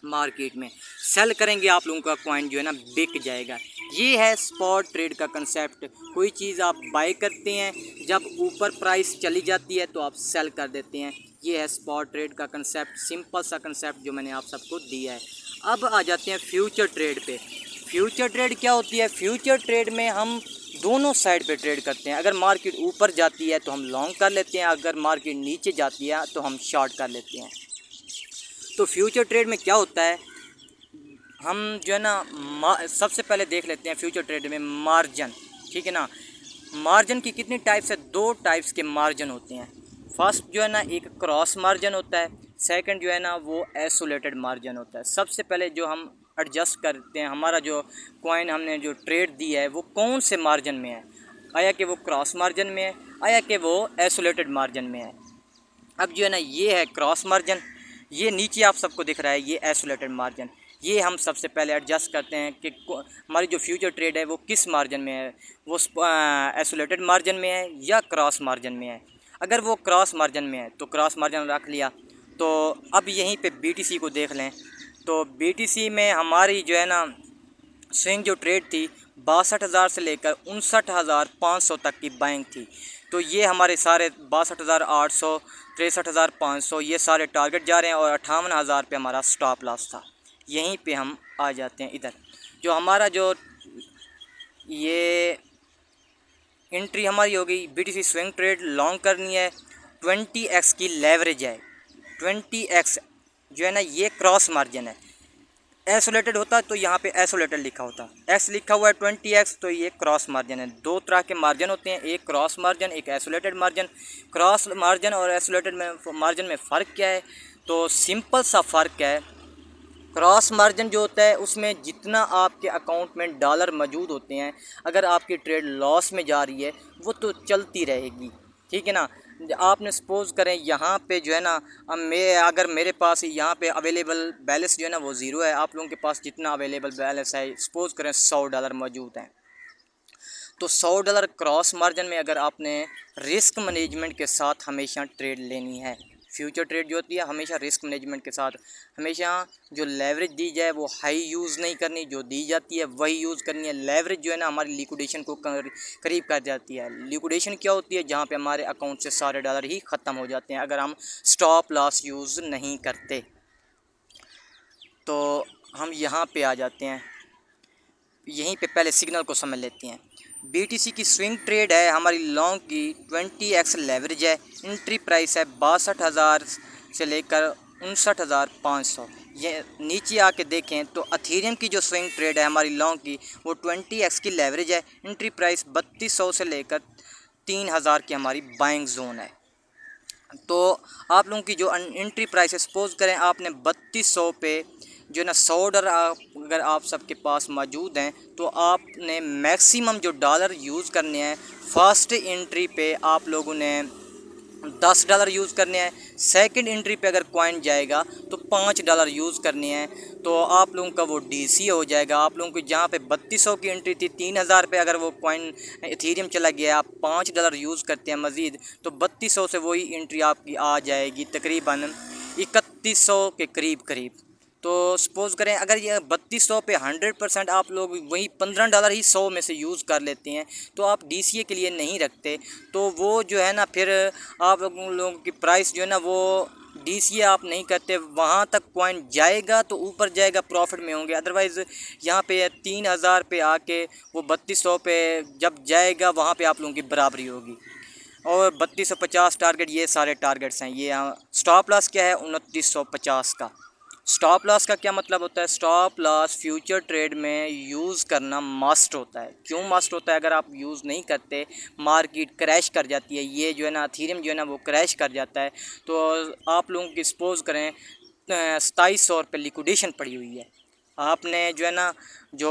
मार्केट में सेल करेंगे आप लोगों का कॉइन जो है ना बिक जाएगा। ये है स्पॉट ट्रेड का कंसेप्ट। कोई चीज़ आप बाय करते हैं, जब ऊपर प्राइस चली जाती है तो आप सेल कर देते हैं। ये है स्पॉट ट्रेड का कंसेप्ट, सिंपल सा कंसेप्ट जो मैंने आप सबको दिया है। अब आ जाते हैं फ्यूचर ट्रेड पे। फ्यूचर ट्रेड क्या होती है? फ्यूचर ट्रेड में हम दोनों साइड पे ट्रेड करते हैं। अगर मार्केट ऊपर जाती है तो हम लॉन्ग कर लेते हैं, अगर मार्केट नीचे जाती है तो हम शॉर्ट कर लेते हैं। तो फ्यूचर ट्रेड में क्या होता है, हम जो है ना सबसे पहले देख लेते हैं फ्यूचर ट्रेड में मार्जिन, ठीक है ना। मार्जिन की कितनी टाइप्स है? 2 टाइप्स के मार्जिन होते हैं। फर्स्ट जो है ना एक क्रॉस मार्जिन होता है, सेकंड जो है ना वो आइसोलेटेड मार्जिन होता है। सबसे पहले जो हम एडजस्ट करते हैं, हमारा जो कॉइन हमने जो ट्रेड दी है वो कौन से मार्जिन में है। आया कि वो क्रॉस मार्जिन में है, आया कि वो आइसोलेटेड मार्जिन में है। अब जो है ना ये है क्रॉस मार्जिन, ये नीचे आप सबको दिख रहा है ये आइसोलेटेड मार्जिन। ये हम सबसे पहले एडजस्ट करते हैं कि हमारी जो फ्यूचर ट्रेड है वो किस मार्जिन में है, वो आइसोलेटेड मार्जिन में है या क्रॉस मार्जिन में है। अगर वो क्रॉस मार्जिन में है तो क्रॉस मार्जिन रख लिया। तो अब यहीं पे बीटीसी को देख लें, तो बीटीसी में हमारी जो है ना स्विंग जो ट्रेड थी 62,000 से लेकर 59,500 तक की बाइंग थी। तो ये हमारे सारे 62,800, 63,500 ये सारे टारगेट जा रहे हैं और 58,000 पे हमारा स्टॉप लॉस था। यहीं पे हम आ जाते हैं इधर, जो हमारा जो ये एंट्री हमारी हो गई बीटीसी स्विंग ट्रेड लॉन्ग करनी है, 20x की लेवरेज है। 20x जो है ना ये क्रॉस मार्जिन है। आइसोलेटेड होता तो यहाँ पे आइसोलेटेड लिखा होता, एक्स लिखा हुआ है 20x, तो ये क्रॉस मार्जिन है। दो तरह के मार्जिन होते हैं, एक क्रॉस मार्जिन, एक आइसोलेटेड मार्जिन। क्रॉस मार्जिन और आइसोलेटेड में मार्जिन में फ़र्क क्या है? तो सिंपल सा फ़र्क है। क्रॉस मार्जिन जो होता है उसमें जितना आपके अकाउंट में डॉलर मौजूद होते हैं, अगर आपकी ट्रेड लॉस में जा रही है वो तो चलती रहेगी, ठीक है ना। आपने सपोज़ करें यहाँ पे जो है ना, अगर मेरे पास यहाँ पे अवेलेबल बैलेंस जो है ना वो ज़ीरो है, आप लोगों के पास जितना अवेलेबल बैलेंस है सपोज़ करें $100 मौजूद हैं, तो $100 क्रॉस मार्जिन में अगर आपने रिस्क मैनेजमेंट के साथ हमेशा ट्रेड लेनी है, फ्यूचर ट्रेड जो होती है हमेशा रिस्क मैनेजमेंट के साथ, हमेशा जो लेवरेज दी जाए वो हाई यूज़ नहीं करनी, जो दी जाती है वही यूज़ करनी है। लेवरेज जो है ना हमारी लिक्विडेशन को करीब कर जाती है। लिक्विडेशन क्या होती है? जहाँ पे हमारे अकाउंट से सारे डॉलर ही ख़त्म हो जाते हैं अगर हम स्टॉप लॉस यूज़ नहीं करते। तो हम यहाँ पे आ जाते हैं, यहीं पे पहले सिग्नल को समझ लेते हैं। बीटीसी की स्विंग ट्रेड है हमारी लॉन्ग की, 20x लेवरेज है, एंट्री प्राइस है 62,000 से लेकर 59,500। ये नीचे आके देखें तो अथेरियम की जो स्विंग ट्रेड है हमारी लॉन्ग की वो 20x की लेवरेज है, एंट्री प्राइस 3200 से लेकर 3,000 की हमारी बाइंग जोन है। तो आप लोगों की जो एंट्री प्राइस है, सपोज़ करें आपने 3200 पे जो है ना $100 अगर आप सबके पास मौजूद हैं तो आपने मैक्सिमम जो डॉलर यूज़ करने हैं फर्स्ट एंट्री पे आप लोगों ने $10 यूज़ करने हैं। सेकंड एंट्री पे अगर कॉइन जाएगा तो $5 यूज़ करने हैं, तो आप लोगों का वो डीसी हो जाएगा। आप लोगों को जहाँ पे 3200 की एंट्री थी 3000 पे अगर वो कॉइन इथेरियम चला गया, आप $5 यूज़ करते हैं मज़ीद, तो 3200 से वही एंट्री आपकी आ जाएगी तकरीबन 3100 के करीब। तो सपोज़ करें अगर ये 3200 पे 100% आप लोग वही $15 ही 100 में से यूज़ कर लेते हैं, तो आप डीसीए के लिए नहीं रखते, तो वो जो है ना फिर आप लोगों की प्राइस जो है ना वो डीसीए आप नहीं करते, वहाँ तक कॉइन जाएगा तो ऊपर जाएगा, प्रॉफिट में होंगे। अदरवाइज़ यहाँ पे 3000 पे आके वो 3200 पे जब जाएगा वहाँ पे आप लोगों की बराबरी होगी। और 3250 टारगेट, ये सारे टारगेट्स हैं। ये स्टॉप लॉस क्या है? 2950 का। स्टॉप लॉस का क्या मतलब होता है? स्टॉप लॉस फ्यूचर ट्रेड में यूज़ करना मस्ट होता है। क्यों मस्ट होता है? अगर आप यूज़ नहीं करते मार्केट क्रैश कर जाती है। ये जो है ना इथेरियम जो है ना वो क्रैश कर जाता है, तो आप लोगों की सपोज़ करें 2700 पे लिक्विडेशन पड़ी हुई है, आपने जो है ना जो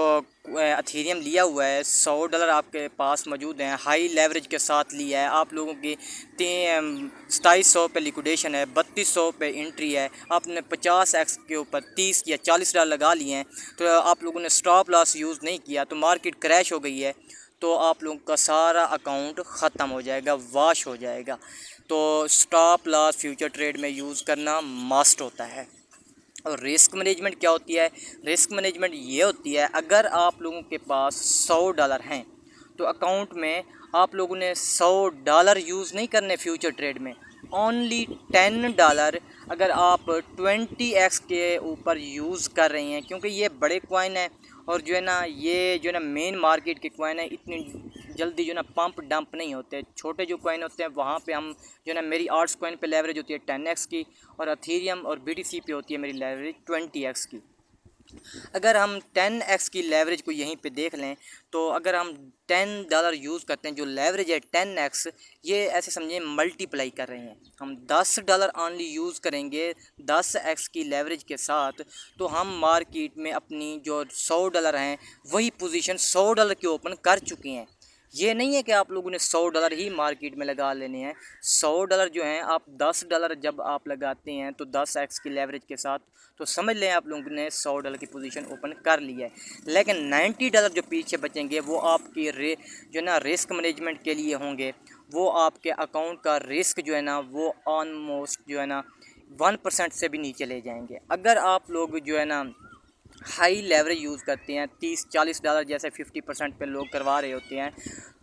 इथेरियम लिया हुआ है $100 आपके पास मौजूद हैं, हाई लेवरेज के साथ लिया है, आप लोगों की 2700 पे लिक्विडेशन है, 3200 पे एंट्री है, आपने 50x के ऊपर 30 या $40 लगा लिए हैं, तो आप लोगों ने स्टॉप लॉस यूज़ नहीं किया, तो मार्केट क्रैश हो गई है, तो आप लोगों का सारा अकाउंट ख़त्म हो जाएगा, वॉश हो जाएगा। तो स्टॉप लॉस फ्यूचर ट्रेड में यूज़ करना मस्ट होता है। और रिस्क मैनेजमेंट क्या होती है? रिस्क मैनेजमेंट ये होती है, अगर आप लोगों के पास $100 हैं तो अकाउंट में आप लोगों ने $100 यूज़ नहीं करने फ्यूचर ट्रेड में, ओनली $10 अगर आप 20x के ऊपर यूज़ कर रहे हैं, क्योंकि ये बड़े कॉइन है और जो है ना ये जो है ना मेन मार्केट के कॉइन है, इतनी जल्दी जो है ना पंप डंप नहीं होते। छोटे जो कॉइन होते हैं वहाँ पे हम जो है ना, मेरी आर्ट्स कॉइन पे लेवरेज होती है 10x की, और इथेरियम और बीटीसी पे होती है मेरी लेवरेज 20x की। अगर हम 10x की लेवरेज को यहीं पे देख लें, तो अगर हम $10 यूज़ करते हैं, जो लेवरेज है 10x, ये ऐसे समझें मल्टीप्लाई कर रहे हैं, हम $10 ऑनली यूज़ करेंगे 10x की लेवरेज के साथ, तो हम मार्केट में अपनी जो $100 हैं वही पोजीशन $100 के ओपन कर चुके हैं। ये नहीं है कि आप लोगों ने $100 ही मार्केट में लगा लेने हैं। $100 जो हैं आप $10 जब आप लगाते हैं तो 10x की लेवरेज के साथ, तो समझ लें आप लोगों ने $100 की पोजीशन ओपन कर ली है। लेकिन $90 जो पीछे बचेंगे वो आपकी जो है ना रिस्क मैनेजमेंट के लिए होंगे। वो आपके अकाउंट का रिस्क जो है ना वो ऑलमोस्ट जो है ना 1% से भी नीचे ले जाएंगे। अगर आप लोग जो है ना हाई लेवरेज यूज़ करते हैं, $30-40 जैसे 50% पे लोग करवा रहे होते हैं,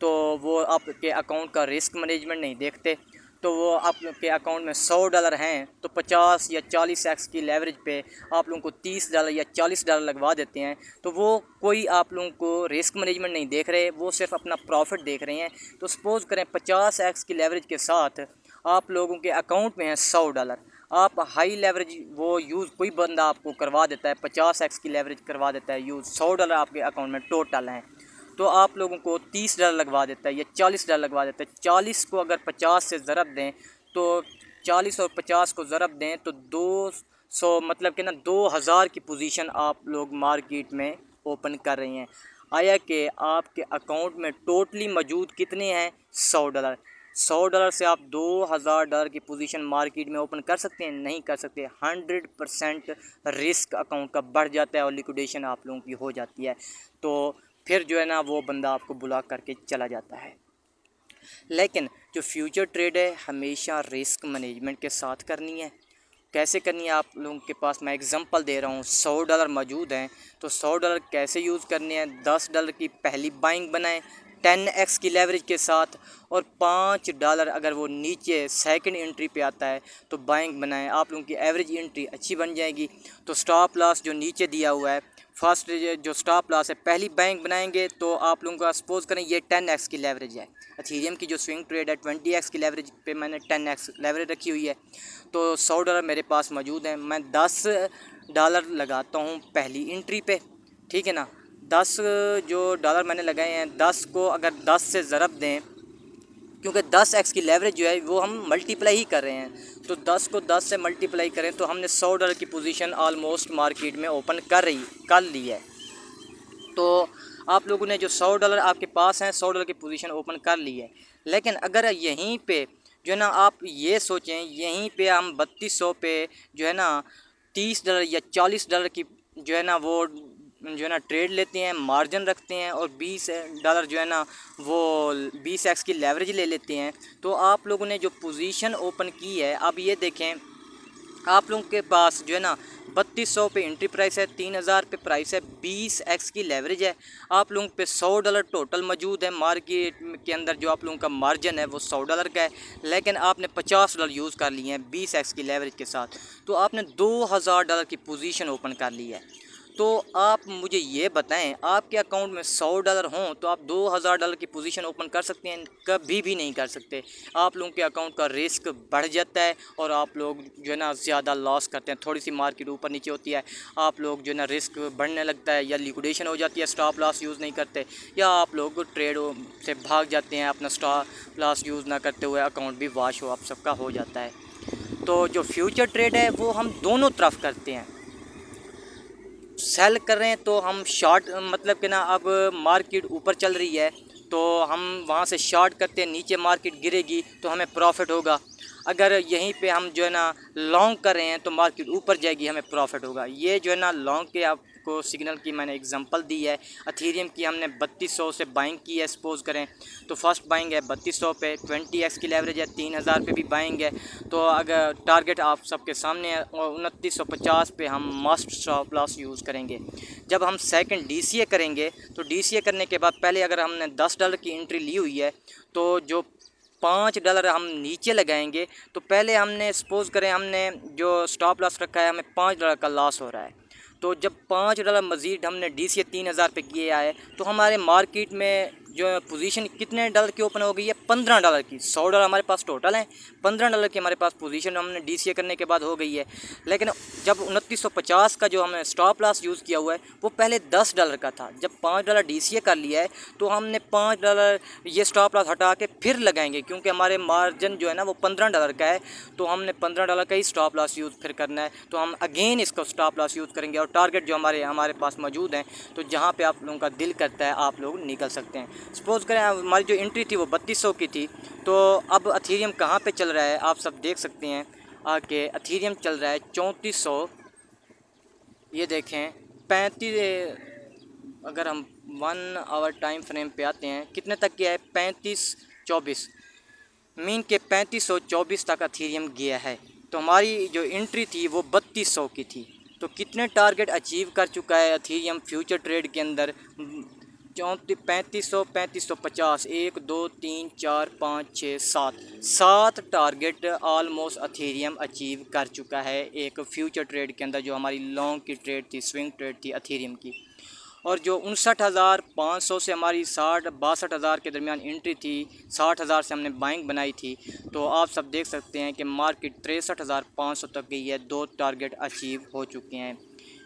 तो वो आपके अकाउंट का रिस्क मैनेजमेंट नहीं देखते। तो वो आपके अकाउंट में $100 हैं तो 50 या 40x की लेवरेज पे आप लोगों को $30 या $40 लगवा देते हैं। तो वो कोई आप लोगों को रिस्क मैनेजमेंट नहीं देख रहे, वो सिर्फ अपना प्रॉफिट देख रहे हैं। तो सपोज़ करें 50x की लेवरेज के साथ आप लोगों के अकाउंट में है $100, आप हाई लेवरेज वो यूज़ कोई बंदा आपको करवा देता है, 50x की लेवरेज करवा देता है यूज़, $100 आपके अकाउंट में टोटल हैं, तो आप लोगों को $30 लगवा देता है या $40 लगवा देता है। 40 को अगर 50 से ज़रब दें तो 40 और 50 को ज़रब दें तो 200 मतलब कि ना 2000 की पोजीशन आप लोग मार्केट में ओपन कर रहे हैं। आया कि आपके अकाउंट में टोटली मौजूद कितने हैं? $100। $100 से आप $2000 की पोजीशन मार्केट में ओपन कर सकते हैं? नहीं कर सकते। 100% रिस्क अकाउंट का बढ़ जाता है और लिक्विडेशन आप लोगों की हो जाती है। तो फिर जो है ना वो बंदा आपको बुला करके चला जाता है। लेकिन जो फ्यूचर ट्रेड है हमेशा रिस्क मैनेजमेंट के साथ करनी है। कैसे करनी है आप लोगों के पास मैं एग्जांपल दे रहा हूँ। $100 मौजूद हैं तो $100 कैसे यूज़ करने हैं। $10 की पहली बाइंग बनाएं 10x की लेवरेज के साथ, और $5 अगर वो नीचे सेकंड एंट्री पे आता है तो बाइंग बनाएं। आप लोगों की एवरेज एंट्री अच्छी बन जाएगी। तो स्टॉप लॉस जो नीचे दिया हुआ है, फर्स्ट जो स्टॉप लॉस है पहली बैंक बनाएंगे तो आप लोगों का सपोज़ करें ये 10x की लेवरेज है। एथेरियम की जो स्विंग ट्रेड है 20x की लेवरेज पे मैंने 10x लेवरेज रखी हुई है। तो $100 मेरे पास मौजूद हैं, मैं $10 लगाता हूँ पहली एंट्री पे, ठीक है ना। 10 जो डॉलर मैंने लगाए हैं 10 को अगर 10 से ज़रब दें, क्योंकि 10x की लेवरेज जो है वो हम मल्टीप्लाई ही कर रहे हैं, तो 10 को 10 से मल्टीप्लाई करें तो हमने $100 की पोजीशन ऑलमोस्ट मार्केट में ओपन कर ली है। तो आप लोगों ने जो $100 आपके पास हैं, $100 की पोजीशन ओपन कर ली है। लेकिन अगर यहीं पे जो है ना आप ये सोचें यहीं पे हम 3200 पे जो है ना $30 या $40 की जो है ना वो जो है ना ट्रेड लेते हैं, मार्जिन रखते हैं, और $20 जो है ना वो 20x की लेवरेज ले लेते हैं। तो आप लोगों ने जो पोजीशन ओपन की है, अब ये देखें आप लोगों के पास जो है ना 3200 पे एंट्री प्राइस है, 3000 पे प्राइस है, 20x की लेवरेज है, आप लोगों पे $100 टोटल मौजूद है मार्केट के अंदर। जो आप लोगों का मार्जिन है वो $100 का है, लेकिन आपने $50 यूज़ कर लिए हैं 20x की लेवरेज के साथ, तो आपने $2000 की पोजीशन ओपन कर ली है। तो आप मुझे ये बताएं आपके अकाउंट में $100 हों तो आप $2000 की पोजीशन ओपन कर सकते हैं? कभी भी नहीं कर सकते। आप लोगों के अकाउंट का रिस्क बढ़ जाता है और आप लोग जो है ना ज़्यादा लॉस करते हैं। थोड़ी सी मार्केट ऊपर नीचे होती है, आप लोग जो है ना रिस्क बढ़ने लगता है, या लिक्विडेशन हो जाती है, स्टॉप लॉस यूज़ नहीं करते, या आप लोग ट्रेड से भाग जाते हैं, अपना स्टॉप लॉस यूज़ ना करते हुए अकाउंट भी वॉश हो आप सबका हो जाता है। तो जो फ्यूचर ट्रेड है वो हम दोनों तरफ करते हैं। सेल कर रहे हैं तो हम शॉर्ट मतलब कि ना अब मार्केट ऊपर चल रही है तो हम वहाँ से शॉर्ट करते हैं, नीचे मार्केट गिरेगी तो हमें प्रॉफिट होगा। अगर यहीं पे हम जो है ना लॉन्ग कर रहे हैं तो मार्केट ऊपर जाएगी, हमें प्रॉफिट होगा। ये जो है ना लॉन्ग के आपको सिग्नल की मैंने एग्जांपल दी है। एथेरियम की हमने 3200 से बाइंग की है सपोज़ करें, तो फर्स्ट बाइंग है 3200 पे, 20x की लेवरेज है, 3000 पे भी बाइंग है। तो अगर टारगेट आप सबके सामने है और 2950 पे हम मस्ट स्टॉप लॉस यूज़ करेंगे। जब हम सेकंड DCA करेंगे तो DCA करने के बाद पहले अगर हमने $10 की एंट्री ली हुई है तो जो $5 हम नीचे लगाएंगे, तो पहले हमने सपोज़ करें हमने जो स्टॉप लॉस रखा है हमें $5 का लॉस हो रहा है, तो जब $5 मज़ीद हमने DCA 3000 पे किया है तो हमारे मार्केट में जो पोजीशन कितने डॉलर की ओपन हो गई है? $15 की। $100 हमारे पास टोटल हैं, $15 की हमारे पास पोजीशन हमने DCA करने के बाद हो गई है। लेकिन जब 2950 का जो हमने स्टॉप लॉस यूज़ किया हुआ है वो पहले $10 का था। जब $5 DCA कर लिया है तो हमने $5 ये स्टॉप लॉस हटा के फिर लगाएंगे, क्योंकि हमारे मार्जिन जो है ना वो $15 का है, तो हमने $15 का ही स्टॉप लॉस यूज़ फिर करना है। तो हम अगेन इसको स्टॉप लॉस यूज़ करेंगे और टारगेट जो हमारे पास मौजूद हैं, तो जहाँ पे आप लोगों का दिल करता है आप लोग निकल सकते हैं। सपोज़ करें हमारी जो एंट्री थी वो 3200 की थी, तो अब अथीरियम कहाँ पे चल रहा है आप सब देख सकते हैं आके अथीरियम चल रहा है 3400। ये देखें 35, अगर हम 1 आवर टाइम फ्रेम पे आते हैं कितने तक गया है 3524, मीन के 3524 तक अथीरियम गया है। तो हमारी जो एंट्री थी वो 3200 की थी। तो कितने टारगेट अचीव कर चुका है अथीरियम फ्यूचर ट्रेड के अंदर 3500 3550, 1 2 3 4 5 6 7 टारगेट ऑलमोस्ट अथीरियम अचीव कर चुका है एक फ्यूचर ट्रेड के अंदर। जो हमारी लॉन्ग की ट्रेड थी, स्विंग ट्रेड थी अथीरियम की, और जो 59,500 से हमारी 62,000 के दरमियान एंट्री थी, 60,000 से हमने बाइंग बनाई थी। तो आप सब देख सकते हैं कि मार्केट 63,500 तक गई है, 2 टारगेट अचीव हो चुके हैं।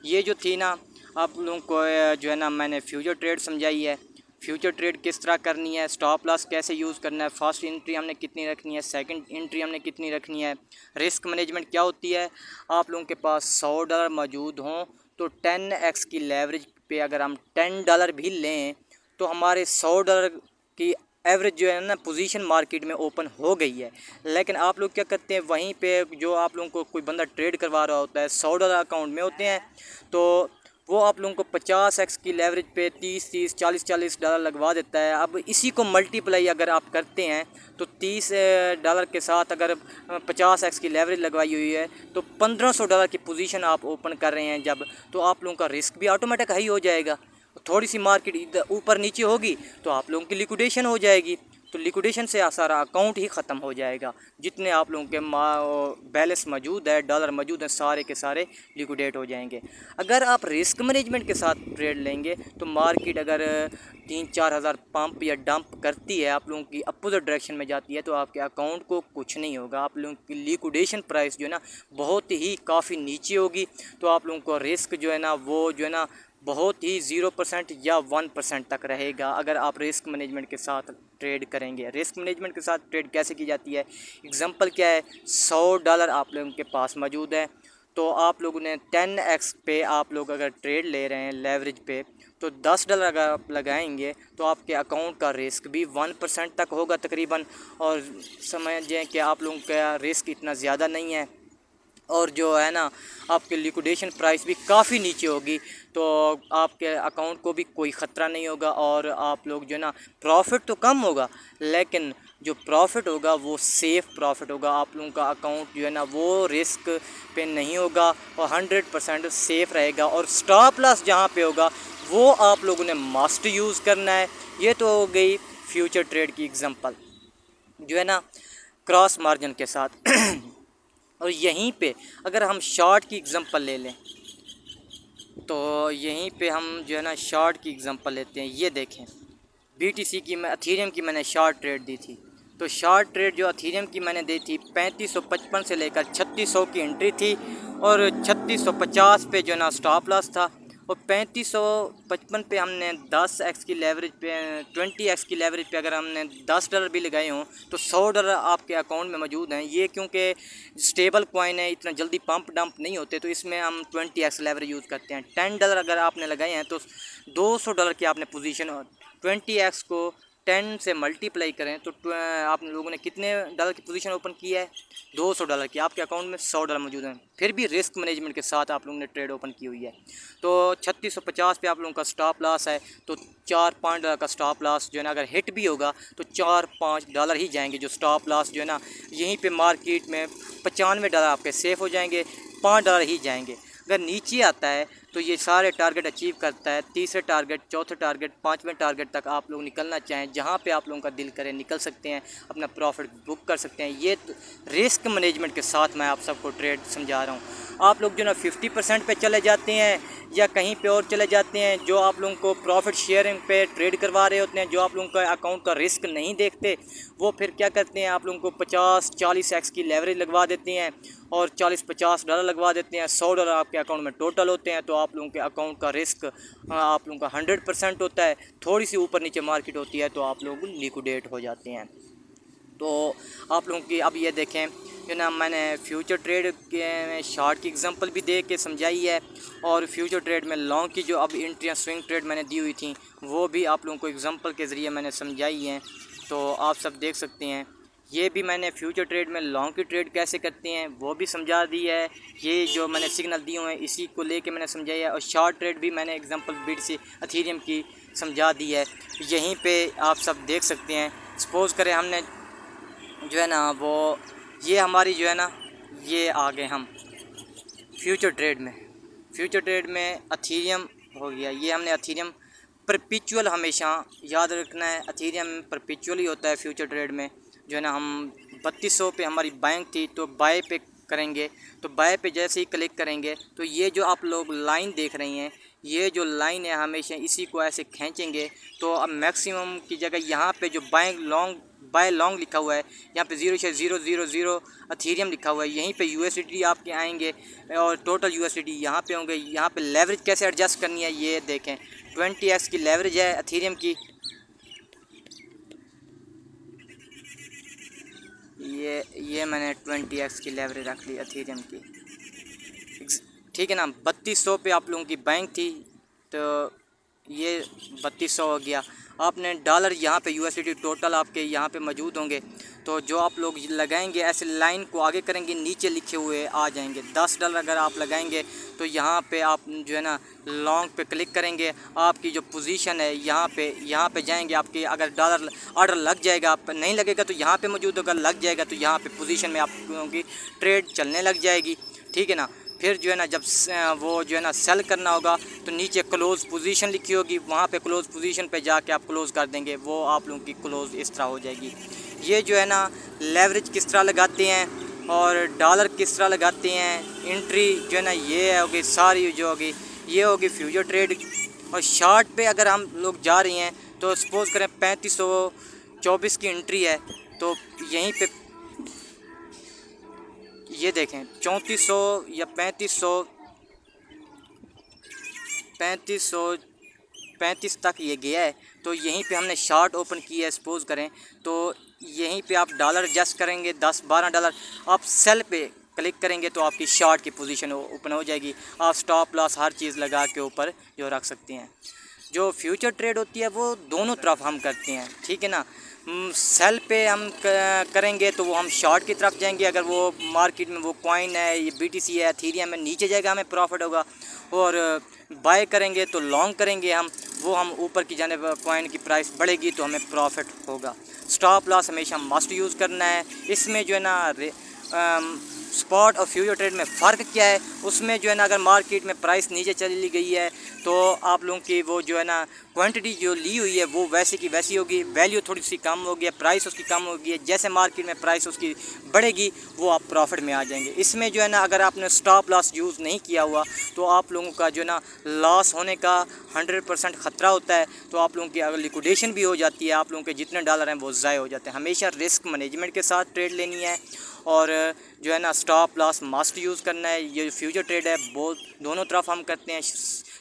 ये जो थी ना आप लोगों को जो है ना मैंने फ्यूचर ट्रेड समझाई है, फ्यूचर ट्रेड किस तरह करनी है, स्टॉप लॉस कैसे यूज़ करना है, फर्स्ट एंट्री हमने कितनी रखनी है, सेकंड एंट्री हमने कितनी रखनी है, रिस्क मैनेजमेंट क्या होती है। आप लोगों के पास $100 मौजूद हों तो 10x की लेवरेज पे अगर हम $10 भी लें तो हमारे $100 की एवरेज जो है ना पोजीशन मार्केट में ओपन हो गई है। लेकिन आप लोग क्या करते हैं, वहीं पे जो आप लोगों को कोई बंदा ट्रेड करवा रहा होता है, $100 अकाउंट में होते हैं, तो वो आप लोगों को 50x की लेवरेज पे 30 $40 लगवा देता है। अब इसी को मल्टीप्लाई अगर आप करते हैं तो $30 के साथ अगर 50x की लेवरेज लगवाई हुई है तो $1500 की पोजीशन आप ओपन कर रहे हैं जब, तो आप लोगों का रिस्क भी ऑटोमेटिक हाई हो जाएगा। थोड़ी सी मार्केट इधर ऊपर नीचे होगी तो आप लोगों की लिक्विडेशन हो जाएगी, तो लिक्विडेशन से सारा अकाउंट ही ख़त्म हो जाएगा। जितने आप लोगों के बैलेंस मौजूद है, डॉलर मौजूद है, सारे के सारे लिक्विडेट हो जाएंगे। अगर आप रिस्क मैनेजमेंट के साथ ट्रेड लेंगे तो मार्केट अगर 3-4 हज़ार पंप या डंप करती है, आप लोगों की अपोजिट डायरेक्शन में जाती है, तो आपके अकाउंट को कुछ नहीं होगा। आप लोगों की लिक्विडेशन प्राइस जो है ना बहुत ही काफ़ी नीचे होगी, तो आप लोगों को रिस्क जो है ना वो जो है ना बहुत ही 0% या 1% तक रहेगा अगर आप रिस्क मैनेजमेंट के साथ ट्रेड करेंगे। रिस्क मैनेजमेंट के साथ ट्रेड कैसे की जाती है, एग्जांपल क्या है, $100 आप लोगों के पास मौजूद है, तो आप लोगों ने 10x पे आप लोग अगर ट्रेड ले रहे हैं लेवरेज पे, तो $10 अगर आप लगाएंगे तो आपके अकाउंट का रिस्क भी 1% तक होगा तकरीबन। और समझें कि आप लोगों का रिस्क इतना ज़्यादा नहीं है, और जो है ना आपके लिक्विडेशन प्राइस भी काफ़ी नीचे होगी, तो आपके अकाउंट को भी कोई ख़तरा नहीं होगा। और आप लोग जो है ना प्रॉफिट तो कम होगा, लेकिन जो प्रॉफिट होगा वो सेफ़ प्रॉफिट होगा। आप लोगों का अकाउंट जो है ना वो रिस्क पे नहीं होगा और 100% सेफ़ रहेगा। और स्टॉप लॉस जहाँ पे होगा वो आप लोगों ने मस्ट यूज़ करना है। ये तो हो गई फ्यूचर ट्रेड की एग्जांपल जो है ना क्रॉस मार्जिन के साथ। और यहीं पे अगर हम शॉर्ट की एग्जांपल ले लें, तो यहीं पे हम जो है ना शॉर्ट की एग्जांपल लेते हैं। ये देखें BTC की, मैं अथीरियम की मैंने शॉर्ट ट्रेड दी थी, तो शॉर्ट ट्रेड जो अथीरियम की मैंने दी थी 3555 से लेकर 3600 की एंट्री थी, और 3650 पे जो है ना स्टॉप लॉस था, और 3555 पे हमने 10x की लेवरेज पे 20x की लेवरेज पे अगर हमने $10 भी लगाए हों तो $100 आपके अकाउंट में मौजूद हैं। ये क्योंकि स्टेबल कॉइन है, इतना जल्दी पंप डंप नहीं होते, तो इसमें हम 20x लेवरेज यूज़ करते हैं। $10 अगर आपने लगाए हैं तो $200 की आपने पोजीशन, 20x को 10 से मल्टीप्लाई करें तो आप लोगों ने कितने डॉलर की पोजीशन ओपन की है, $200 की। आपके अकाउंट में $100 मौजूद हैं, फिर भी रिस्क मैनेजमेंट के साथ आप लोगों ने ट्रेड ओपन की हुई है। तो 3650 पे आप लोगों का स्टॉप लॉस है, तो $4-5 का स्टॉप लॉस जो है ना अगर हिट भी होगा तो $4-5 ही जाएंगे। जो स्टॉप लॉस जो है ना यहीं पे मार्केट में $95 आपके सेफ़ हो जाएंगे, $5 ही जाएंगे। अगर नीचे आता है तो ये सारे टारगेट अचीव करता है, तीसरे टारगेट, चौथे टारगेट, पाँचवें टारगेट तक आप लोग निकलना चाहें, जहाँ पे आप लोगों का दिल करे निकल सकते हैं, अपना प्रॉफिट बुक कर सकते हैं। ये रिस्क मैनेजमेंट के साथ मैं आप सबको ट्रेड समझा रहा हूँ। आप लोग जो ना 50% पे चले जाते हैं या कहीं पे और चले जाते हैं, जो आप लोगों को प्रॉफिट शेयरिंग पे ट्रेड करवा रहे होते हैं, जो आप लोगों का अकाउंट का रिस्क नहीं देखते, वो फिर क्या करते हैं, आप लोगों को 50-40x की लेवरेज लगवा देते हैं और $40-50 लगवा देते हैं। $100 आपके अकाउंट में टोटल होते हैं, तो आप लोगों के अकाउंट का रिस्क आप लोगों का 100% होता है। थोड़ी सी ऊपर नीचे मार्केट होती है तो आप लोग लिक्विडेट हो जाते हैं। तो आप लोगों की अब ये देखें कि ना, मैंने फ्यूचर ट्रेड के शॉर्ट की एग्जांपल भी दे के समझाई है, और फ्यूचर ट्रेड में लॉन्ग की जो अब एंट्रियाँ स्विंग ट्रेड मैंने दी हुई थी वो भी आप लोगों को एग्जांपल के ज़रिए मैंने समझाई हैं। तो आप सब देख सकते हैं, ये भी मैंने फ्यूचर ट्रेड में लॉन्ग की ट्रेड कैसे करते हैं वो भी समझा दी है। ये जो मैंने सिग्नल दिए हुए हैं इसी को लेके मैंने समझाया है, और शॉर्ट ट्रेड भी मैंने एग्जांपल बिट से एथेरियम की समझा दी है। यहीं पे आप सब देख सकते हैं। सपोज़ करें हमने जो है ना वो ये हमारी जो है ना ये आ गए हम फ्यूचर ट्रेड में एथेरियम हो गया। ये हमने एथेरियम परपेचुअल हमेशा याद रखना है, एथेरियम परपेचुअल ही होता है फ्यूचर ट्रेड में। जो है ना हम 3200 पे हमारी बाइंग थी तो बाय पे करेंगे, तो बाय पे जैसे ही क्लिक करेंगे तो ये जो आप लोग लाइन देख रही हैं, ये जो लाइन है हमेशा इसी को ऐसे खींचेंगे तो अब मैक्सिमम की जगह यहाँ पे जो बाय लॉन्ग लिखा हुआ है, यहाँ पे 0.000 एथेरियम लिखा हुआ है, यहीं पे यूएसडी आपके आएंगे और टोटल यूएसडी यहाँ पे होंगे। यहाँ पे लेवरेज कैसे एडजस्ट करनी है ये देखें, 20x की लेवरेज है एथेरियम की। ये मैंने 20x की लेवरेज रख ली एथेरियम की, ठीक है ना। 3200 पे आप लोगों की बैंक थी तो ये 3200 हो गया। आपने डॉलर यहाँ पे यूएसडी टोटल आपके यहाँ पे मौजूद होंगे, तो जो आप लोग लगाएंगे ऐसे लाइन को आगे करेंगे नीचे लिखे हुए आ जाएंगे। $10 अगर आप लगाएंगे तो यहाँ पे आप जो है ना लॉन्ग पे क्लिक करेंगे, आपकी जो पोजीशन है यहाँ पे जाएंगे। आपके अगर डॉलर ऑर्डर लग जाएगा, आप नहीं लगेगा तो यहाँ पे मौजूद होगा, लग जाएगा तो यहाँ पे पोजीशन में आपकी ट्रेड चलने लग जाएगी, ठीक है ना। फिर जो है ना जब वो जो है ना सेल करना होगा तो नीचे क्लोज़ पोजीशन लिखी होगी, वहाँ पे क्लोज़ पोजीशन पे जाके आप क्लोज़ कर देंगे, वो आप लोगों की क्लोज़ इस तरह हो जाएगी। ये जो है ना लेवरेज किस तरह लगाते हैं और डॉलर किस तरह लगाते हैं, एंट्री जो है ना ये होगी सारी जो होगी, ये होगी फ्यूचर ट्रेड। और शॉर्ट पे अगर हम लोग जा रहे हैं तो सपोज़ करें 3524 की एंट्री है, तो यहीं पे ये देखें 3400 या 35 तक ये गया है, तो यहीं पे हमने शॉर्ट ओपन किया है। सपोज़ करें तो यहीं पे आप डॉलर एडजस्ट करेंगे, $10-12 आप सेल पे क्लिक करेंगे तो आपकी शॉर्ट की पोजीशन ओपन हो जाएगी। आप स्टॉप लॉस हर चीज़ लगा के ऊपर जो रख सकते हैं। जो फ्यूचर ट्रेड होती है वो दोनों तरफ हम करते हैं, ठीक है ना। सेल पे हम करेंगे तो वो हम शॉर्ट की तरफ जाएंगे, अगर वो मार्केट में वो कॉइन है, ये BTC है, एथेरियम में नीचे जाएगा हमें प्रॉफिट होगा। और बाय करेंगे तो लॉन्ग करेंगे वो हम ऊपर की जाने पर कॉइन की प्राइस बढ़ेगी तो हमें प्रॉफिट होगा। स्टॉप लॉस हमेशा मस्ट यूज़ करना है। इसमें जो है ना स्पॉट और फ्यूचर ट्रेड में फ़र्क क्या है, उसमें जो है ना अगर मार्केट में प्राइस नीचे चली गई है तो आप लोगों की वो जो है ना क्वांटिटी जो ली हुई है वो वैसे की वैसी होगी, वैल्यू थोड़ी सी कम होगी, प्राइस उसकी कम होगी। जैसे मार्केट में प्राइस उसकी बढ़ेगी वो आप प्रॉफिट में आ जाएंगे। इसमें जो है ना अगर आपने स्टॉप लॉस यूज़ नहीं किया हुआ तो आप लोगों का जो है ना लॉस होने का 100% ख़तरा होता है। तो आप लोगों की अगर लिक्विडेशन भी हो जाती है, आप लोगों के जितने डॉलर हैं वो ज़ाय हो जाते हैं। हमेशा रिस्क मैनेजमेंट के साथ ट्रेड लेनी है और जो है ना स्टॉप लॉस मस्ट यूज़ करना है। ये फ्यूचर ट्रेड है वो दोनों तरफ हम करते हैं।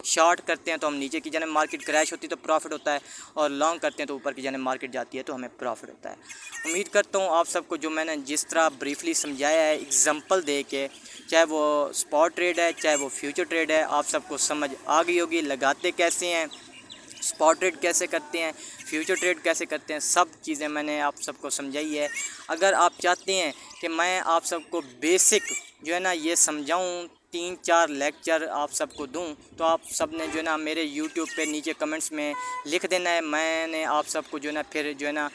शॉर्ट करते हैं तो हम नीचे की जाने मार्केट क्रैश होती है तो प्रॉफिट होता है, और लॉन्ग करते हैं तो ऊपर की जाने मार्केट जाती है तो हमें प्रॉफिट होता है। उम्मीद करता हूँ आप सबको जो मैंने जिस तरह ब्रीफली समझाया है एग्जांपल दे के, चाहे वो स्पॉट ट्रेड है चाहे वो फ्यूचर ट्रेड है, आप सबको समझ आ गई होगी। लगाते कैसे हैं, स्पॉट ट्रेड कैसे करते हैं, फ्यूचर ट्रेड कैसे करते हैं, सब चीज़ें मैंने आप सबको समझाई है। अगर आप चाहते हैं कि मैं आप सबको बेसिक जो है ना ये समझाऊं, 3-4 लेक्चर आप सबको दूं, तो आप सब ने जो है ना मेरे YouTube पे नीचे कमेंट्स में लिख देना है। मैंने आप सबको जो है ना फिर जो है ना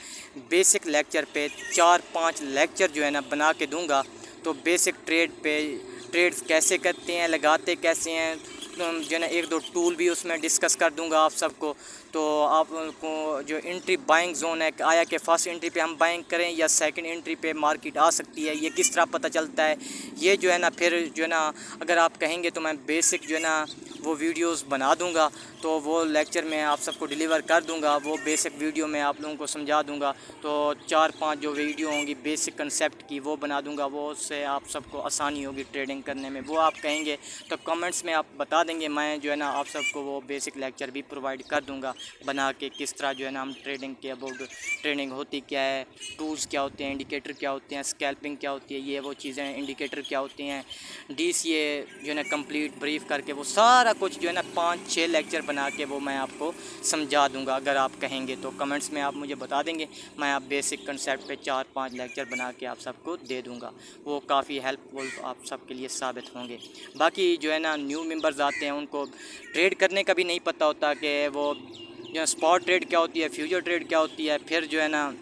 बेसिक लेक्चर पे 4-5 लेक्चर जो है ना बना के दूंगा। तो बेसिक ट्रेड पे ट्रेड्स कैसे करते हैं, लगाते कैसे हैं, जो है ना 1-2 टूल भी उसमें डिस्कस कर दूंगा आप सबको। तो आपको जो एंट्री बाइंग जोन है, आया कि फ़र्स्ट एंट्री पे हम बाइंग करें या सेकंड एंट्री पे मार्केट आ सकती है, ये किस तरह पता चलता है, ये जो है ना फिर जो है ना अगर आप कहेंगे तो मैं बेसिक जो है ना वो वीडियोस बना दूंगा, तो वो लेक्चर मैं आप सबको डिलीवर कर दूंगा। वो बेसिक वीडियो मैं आप लोगों को समझा दूंगा। तो 4-5 जो वीडियो होंगी बेसिक कंसेप्ट की वो बना दूंगा। वो उससे आप सबको आसानी होगी ट्रेडिंग करने में। वो आप कहेंगे तो कमेंट्स में आप बता देंगे, मैं जो है ना आप सबको वो बेसिक लेक्चर भी प्रोवाइड कर दूंगा बना के, किस तरह जो है ना हम ट्रेडिंग के अबाउट ट्रेडिंग होती क्या है, टूल्स क्या होते हैं, इंडिकेटर क्या होते हैं, स्कैल्पिंग क्या होती है, ये वो चीज़ें, इंडिकेटर क्या होते हैं, DCA जो है ना कंप्लीट ब्रीफ करके वो सारा कुछ जो है ना 5-6 लेक्चर बना के वो मैं आपको समझा दूंगा। अगर आप कहेंगे तो कमेंट्स में आप मुझे बता देंगे, मैं आप बेसिक कंसेप्ट पे 4-5 लेक्चर बना के आप सबको दे दूंगा। वो काफ़ी हेल्पफुल आप सबके लिए साबित होंगे। बाकी जो है ना न्यू मेंबर्स आते हैं उनको ट्रेड करने का भी नहीं पता होता कि वो जो है स्पॉट ट्रेड क्या होती है, फ्यूचर ट्रेड क्या होती है, फिर जो है ना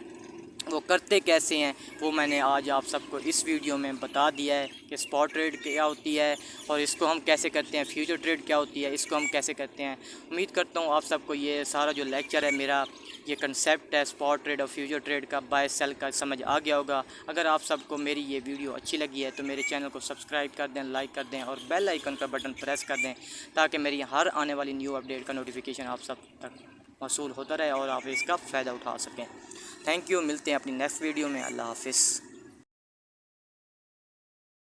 वो करते कैसे हैं, वो मैंने आज आप सबको इस वीडियो में बता दिया है कि स्पॉट ट्रेड क्या होती है और इसको हम कैसे करते हैं, फ्यूचर ट्रेड क्या होती है, इसको हम कैसे करते हैं। उम्मीद करता हूँ आप सबको ये सारा जो लेक्चर है मेरा, ये कंसेप्ट है स्पॉट ट्रेड और फ्यूचर ट्रेड का, बाय सेल का, समझ आ गया होगा। अगर आप सबको मेरी ये वीडियो अच्छी लगी है तो मेरे चैनल को सब्सक्राइब कर दें, लाइक कर दें और बेल आइकन का बटन प्रेस कर दें, ताकि मेरी हर आने वाली न्यू अपडेट का नोटिफिकेशन आप सब तक मौसूल होता रहे और आप इसका फ़ायदा उठा सकें। थैंक यू, मिलते हैं अपनी नेक्स्ट वीडियो में। अल्लाह हाफ़िज़।